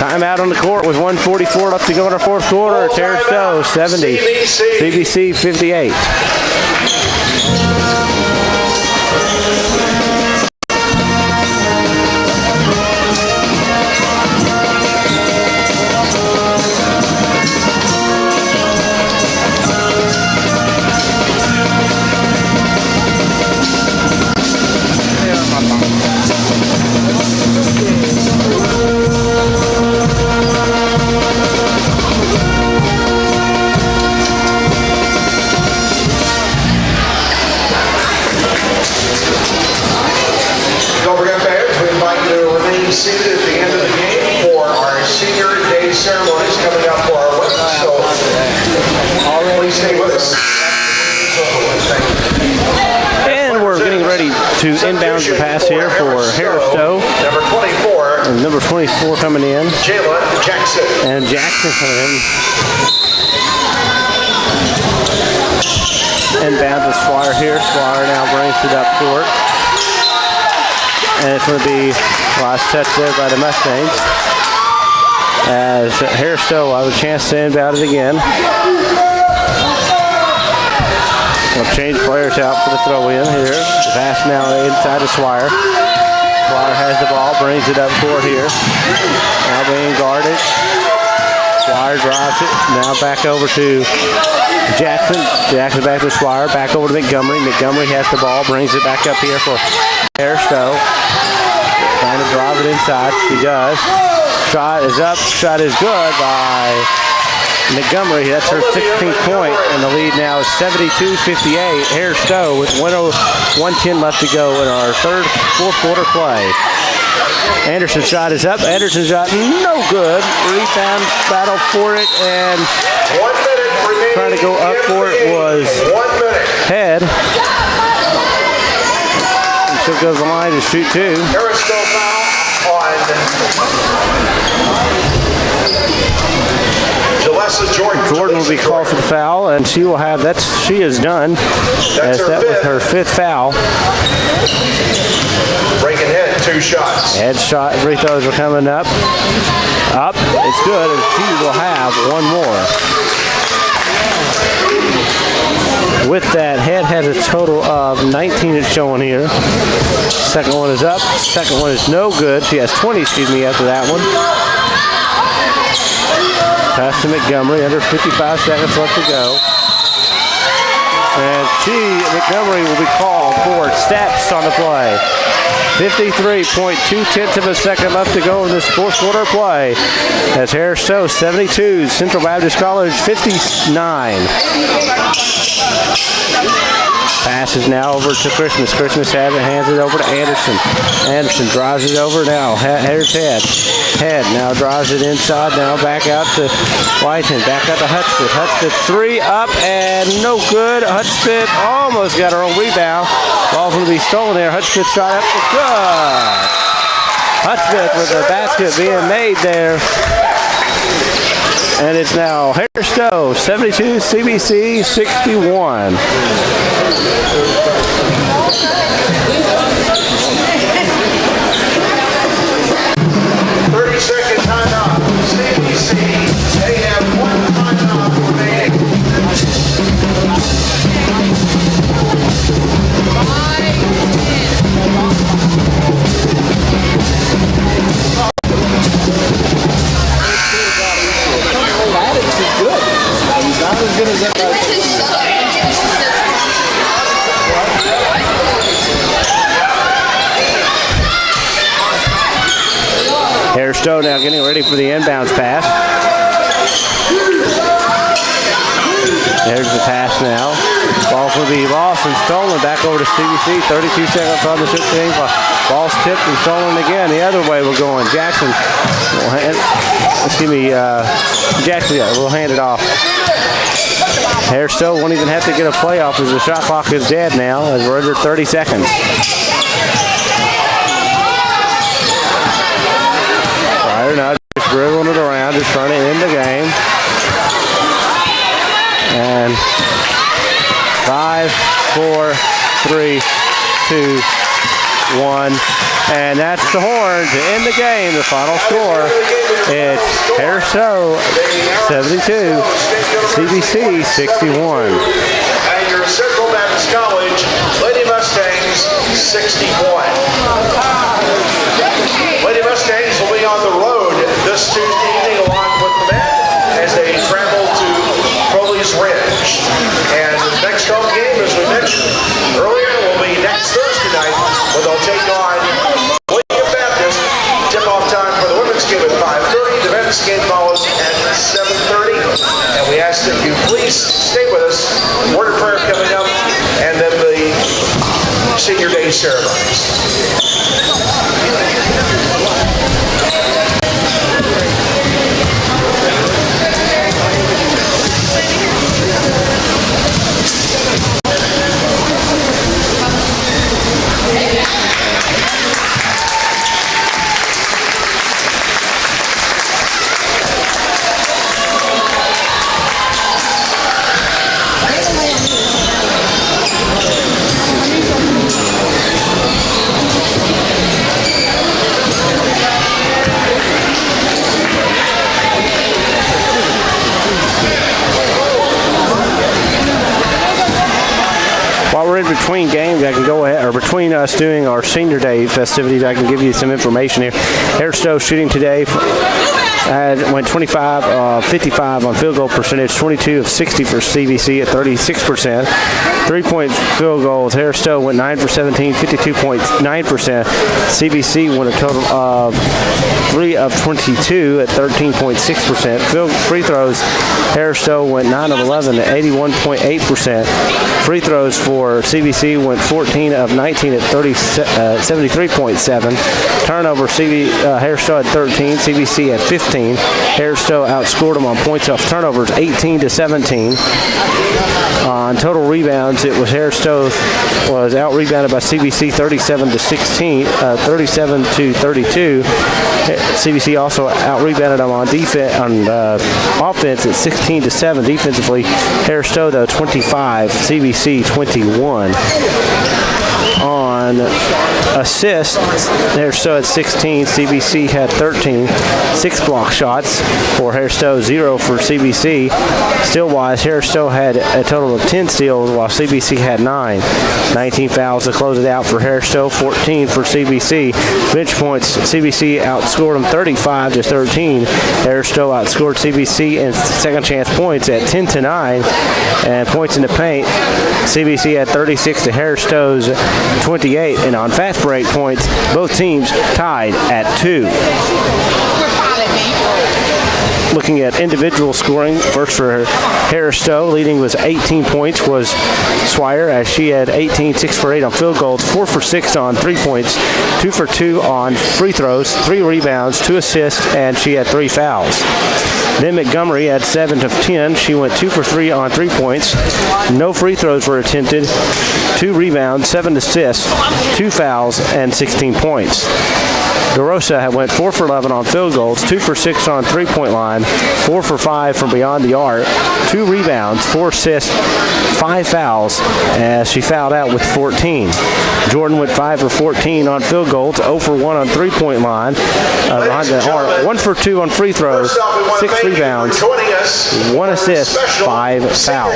Timeout on the court with 1:44 left to go in our fourth quarter. It's Harris-Stowe 70, CBC 58. Seated at the end of the game for our senior day ceremonies coming up for our women. So please stay with us. And we're getting ready to inbound the pass here for Harris-Stowe. Number 24. And number 24 coming in. Jayla Jackson. And Jackson coming in. Inbound to Swire here. Swire now brings it up court. And it's going to be last touch there by the Mustangs. As Harris-Stowe will have a chance to inbound it again. We'll change players out for the throw-in here. The pass now inside to Swire. Swire has the ball, brings it up court here. Now being guarded. Swire drives it. Now back over to Jackson. Jackson back to Swire. Back over to Montgomery. Montgomery has the ball, brings it back up here for Harris-Stowe. Trying to drive it inside. She does. Shot is up. Shot is good by Montgomery. That's her 16th point, and the lead now is 72-58. Harris-Stowe with 1:10 left to go in our fourth quarter play. Anderson's shot is up. Anderson's shot no good. Rebound battle for it, and 1 minute remaining. Trying to go up for it was 1 minute. Head. She'll go to the line to shoot two. Harris-Stowe foul on Jalessa Jordan. Jordan will be called for the foul, and she will have that. She is done. As that was her fifth foul. Breaking Head, 2 shots. Head shot. Free throws are coming up. Up. It's good, and she will have one more. With that, Head has a total of 19 it's showing here. Second one is up. Second one is no good. She has 20, after that one. Pass to Montgomery. Under 55 seconds left to go. And Montgomery will be called for steps on the play. 53.2 of a second left to go in this fourth quarter play. As Harris-Stowe 72, Central Baptist College 59. Pass is now over to Christmas. Christmas hands it over to Anderson. Anderson drives it over now. Here's Head. Head now drives it inside. Now back out to Whiteman. Back out to Hudspeth. Hudspeth 3 up and no good. Hudspeth almost got her own rebound. Ball's going to be stolen there. Hudspeth shot up. It's good. Hudspeth with the basket being made there. And it's now Harris-Stowe 72, CBC 61. 30-second timeout. CBC, they have one timeout remaining. Harris-Stowe now getting ready for the inbounds pass. There's the pass now. Ball will be lost and stolen back over to CBC. 32 seconds on the 16. Ball's tipped and stolen again. The other way we're going. Jackson will hand it off. Harris-Stowe won't even have to get a play off as the shot clock is dead now as we're under 30 seconds. Ryder not just dribbling it around, just trying to end the game. And 5, 4, 3, 2, 1. And that's the horn to end the game. The final score, it's Harris-Stowe 72, CBC 61. And your Central Baptist College Lady Mustangs 61. Lady Mustangs will be on the road this Tuesday evening along with the men as they travel to Crowley's Ridge. And the next home game, as we mentioned earlier, will be next Thursday night when they'll take on William Baptist. Tip-off time for the women's game at 5:30. The men's game follows at 7:30. And we ask that you please stay with us. Word of prayer coming up, and then the senior day ceremonies. While we're in between games, I can go ahead, or between us doing our senior day festivities, I can give you some information here. Harris-Stowe shooting today went 25, 55 on field goal percentage, 22 of 60 for CBC at 36%. 3-point field goals, Harris-Stowe went 9 for 17, 52.9%. CBC went a total of 3 of 22 at 13.6%. Free throws, Harris-Stowe went 9 of 11 at 81.8%. Free throws for CBC went 14 of 19 at 73.7. Turnover, Harris-Stowe had 13, CBC had 15. Harris-Stowe outscored them on points off turnovers, 18 to 17. On total rebounds, it was Harris-Stowe was out-rebounded by CBC 37 to 16, 37 to 32. CBC also out-rebounded them on offense at 16 to 7 defensively. Harris-Stowe though 25, CBC 21. On assists, Harris-Stowe at 16, CBC had 13. 6 block shots for Harris-Stowe, 0 for CBC. Steal-wise, Harris-Stowe had a total of 10 steals while CBC had 9. 19 fouls to close it out for Harris-Stowe, 14 for CBC. Bench points, CBC outscored them 35 to 13. Harris-Stowe outscored CBC in second chance points at 10 to 9. And points in the paint, CBC had 36 to Harris-Stowe's 28, and on fast break points, both teams tied at 2. Looking at individual scoring, first for Harris-Stowe, leading was 18 points was Swire, as she had 18, 6 for 8 on field goals, 4 for 6 on 3 points, 2 for 2 on free throws, 3 rebounds, 2 assists, and she had 3 fouls. Then Montgomery had 7 of 10. She went 2 for 3 on 3 points. No free throws were attempted. 2 rebounds, 7 assists, 2 fouls, and 16 points. DeRosa went 4 for 11 on field goals, 2 for 6 on three-point line, 4 for 5 from beyond the arc, 2 rebounds, 4 assists, 5 fouls, as she fouled out with 14. Jordan went 5 for 14 on field goals, 0 for 1 on three-point line, behind the arc, 1 for 2 on free throws, 6 rebounds, 1 assist, 5 fouls.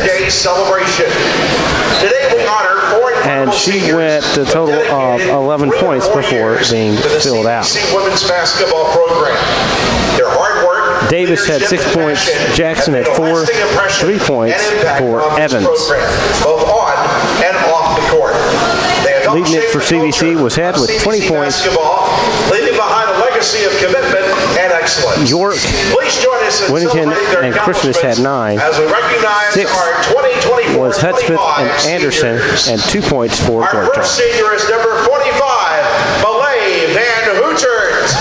Today we honor 4 And she went a total of 11 points before being filled out. Women's basketball program. Their hard work. Davis had 6 points, Jackson had 4, 3 points for Evans. Both on and off the court. Leading it for CBC was Head with 20 points. Leaving behind a legacy of commitment and excellence. York, Winnington, and Christmas had 9. As we recognize 6 our 2024 was Hudspeth and Anderson, and 2 points for Our Gorton. first senior is number 45, Malay Van Hootert.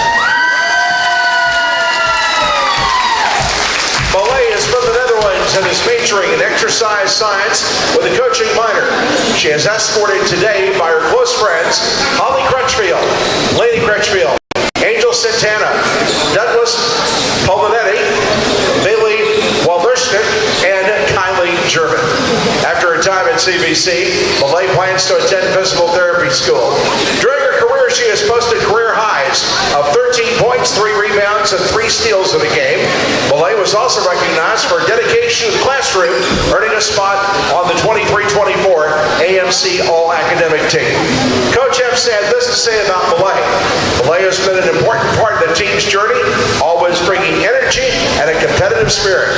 Malay is from the Netherlands and is majoring in exercise science with a coaching minor. She is escorted today by her close friends, Holly Crutchfield, Lady Crutchfield, Angel Santana, Douglas Polonetti, Bailey Walderschnick, and Kylie German. After her time at CBC, Malay plans to attend physical therapy school. During her career, she has posted career highs of 13 points, 3 rebounds, and 3 steals in a game. Malay was also recognized for dedication to the classroom, earning a spot on the 23-24 AMC All-Academic team. Coach Epps had this to say about Malay. Malay has been an important part of the team's journey, always bringing energy and a competitive spirit.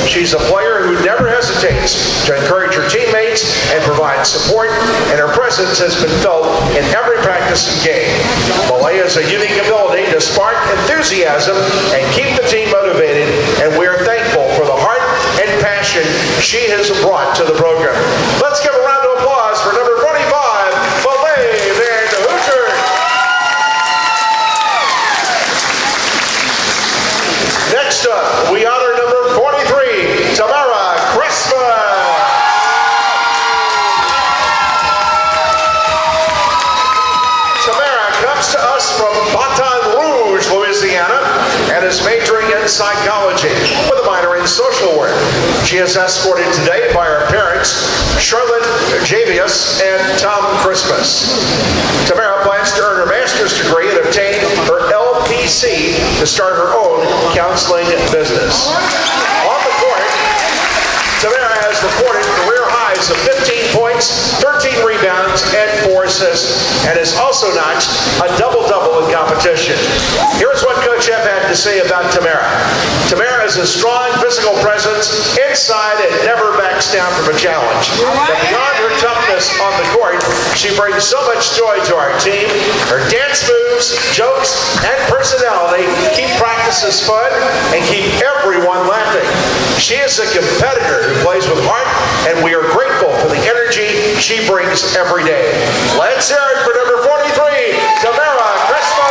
She's a player who never hesitates to encourage her teammates and provide support, and her presence has been felt in every practice and game. Malay has a unique ability to spark enthusiasm and keep the team motivated, and we are thankful for the heart and passion she has brought to the program. Let's give a round of applause for number 45, Malay Van Hootert. Next up, we honor number 43, Tamara Crespa. Tamara comes to us from Baton Rouge, Louisiana, and is majoring in psychology with a minor in social work. She is escorted today by her parents, Charlotte Javius and Tom Christmas. Tamara plans to earn her master's degree and obtain her LPC to start her own counseling business. On the court, Tamara has reported career highs of 15 points, 13 rebounds, and 4 assists, and has also notched a double-double in competition. Here's what Coach F had to say about Tamara. Tamara has a strong physical presence inside and never backs down from a challenge. But beyond her toughness on the court, she brings so much joy to our team. Her dance moves, jokes, and personality keep practices fun and keep everyone laughing. She is a competitor who plays with heart, and we are grateful for the energy she brings every day. Let's hear it for number 43, Tamara Crespa.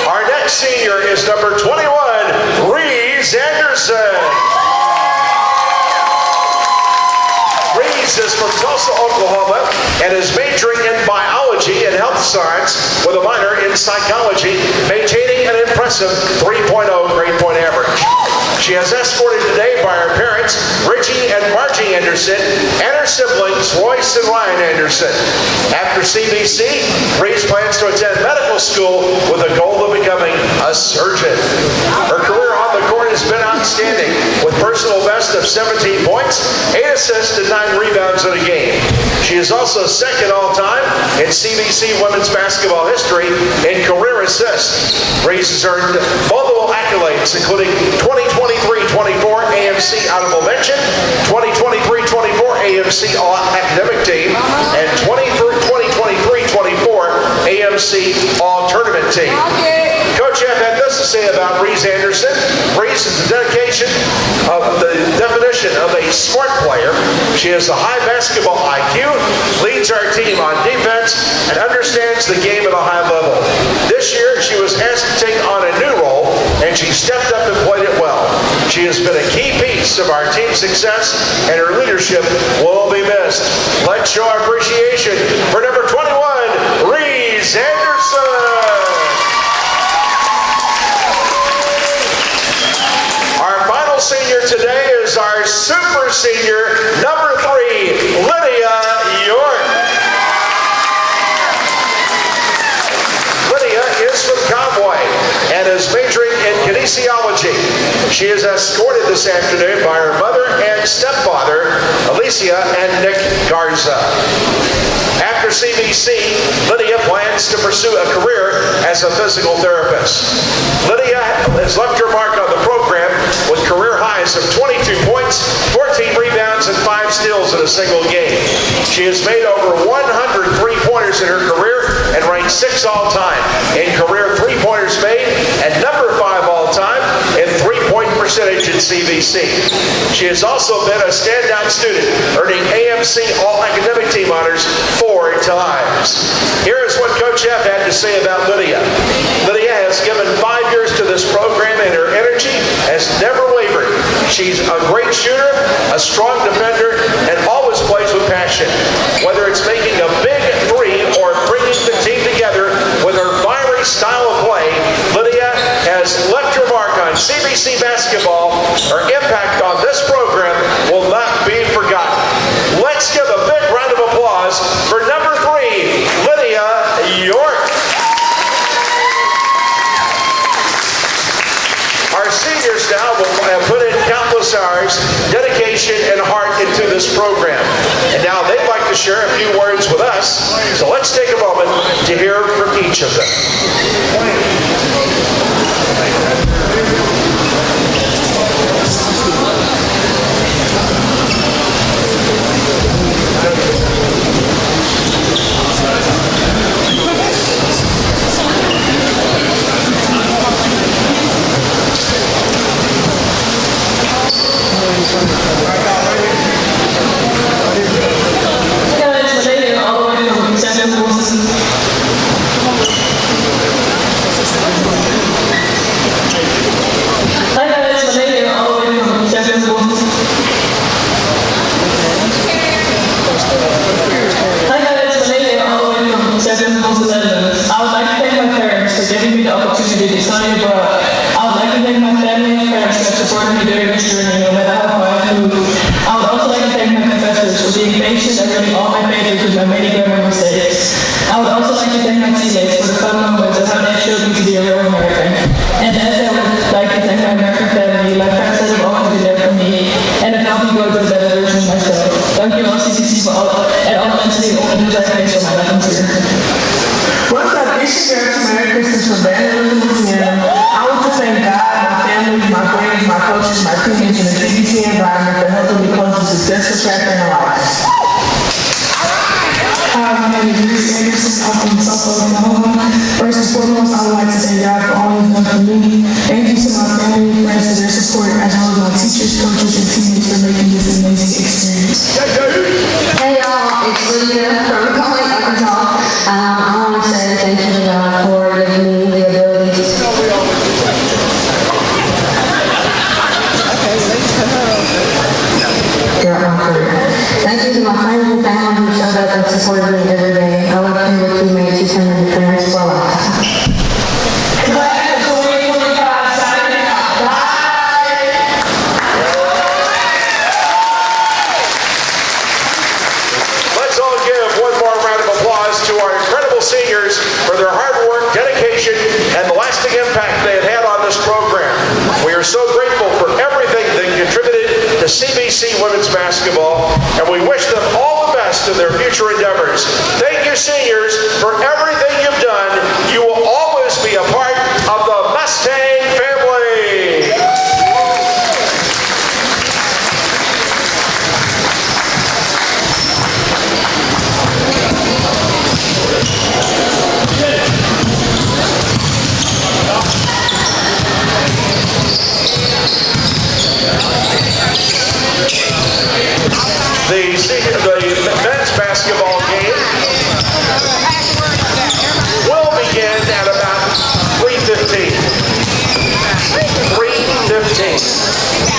Our next senior is number 21, Reese Anderson. Reese is from Tulsa, Oklahoma, and is majoring in biology and health science with a minor in psychology, maintaining an impressive 3.0 grade point average. She is escorted today by her parents, Richie and Margie Anderson, and her siblings, Royce and Ryan Anderson. After CBC, Reese plans to attend medical school with a goal of becoming a surgeon. Her career on the court has been outstanding, with personal best of 17 points, 8 assists, and 9 rebounds in a game. She is also second all-time in CBC women's basketball history in career assists. Reese has earned multiple accolades, including 2023-24 AMC Honorable Mention, 2023-24 AMC All-Academic Team, and 2023-24 AMC All-Tournament Team. Coach F had this to say about Reese Anderson. Reese is the definition of a smart player. She has a high basketball IQ, leads our team on defense, and understands the game at a high level. This year, she was asked to take on a new role, and she stepped up and played it well. She has been a key piece piece of our team's success, and her leadership will be missed. Let's show our appreciation for number 21, Reese Anderson. Our final senior today is our super senior, number 3, Lydia York. Lydia is from Conway and is majoring in kinesiology. She is escorted this afternoon by her mother and stepfather, Alicia and Nick Garza. After CBC, Lydia plans to pursue a career as a physical therapist. Lydia has left her mark on the program with career highs of 22 points, 14 rebounds, and 5 steals in a single game. She has made over 100 three-pointers in her career and ranked 6 all-time in career three-pointers made and number 5 all-time in three-point percentage in CBC. She has also been a standout student, earning AMC All-Academic Team honors 4 times. Here is what Coach F had to say about Lydia. Lydia has given 5 years to this program and her energy has never wavered. She's a great shooter, a strong defender, and always plays with passion. Whether it's making a big three or bringing the team together with her fiery style of play, Lydia has left her mark on CBC basketball. Her impact on this program will not be forgotten. Let's give a big round of applause for number 3, Lydia York. Our seniors now will have put in countless hours, dedication, and heart into this program. And now they'd like to share a few words with us. So let's take a moment to hear from each of them. First and foremost, I would like to thank God for all He's done for me. Thank you to my family and friends for their support, as well as my teachers, coaches, and teammates for making this amazing experience. Hey y'all, it's Lydia from Conway, Arkansas. I want to say thank you to God for giving me the ability to throughout my career. Thank you to my friends and family who showed up and supported me every day. I love being with teammates who turn into parents for life. Let's all give one more round of applause to our incredible seniors for their hard work, dedication, and the lasting impact they have had on this program. We are so grateful for everything they contributed to CBC women's basketball, and we wish them all the best in their future endeavors. Thank you, seniors, for everything you've done. You will always be a part of the Mustang family. The men's basketball game will begin at about 3:15. 3:15.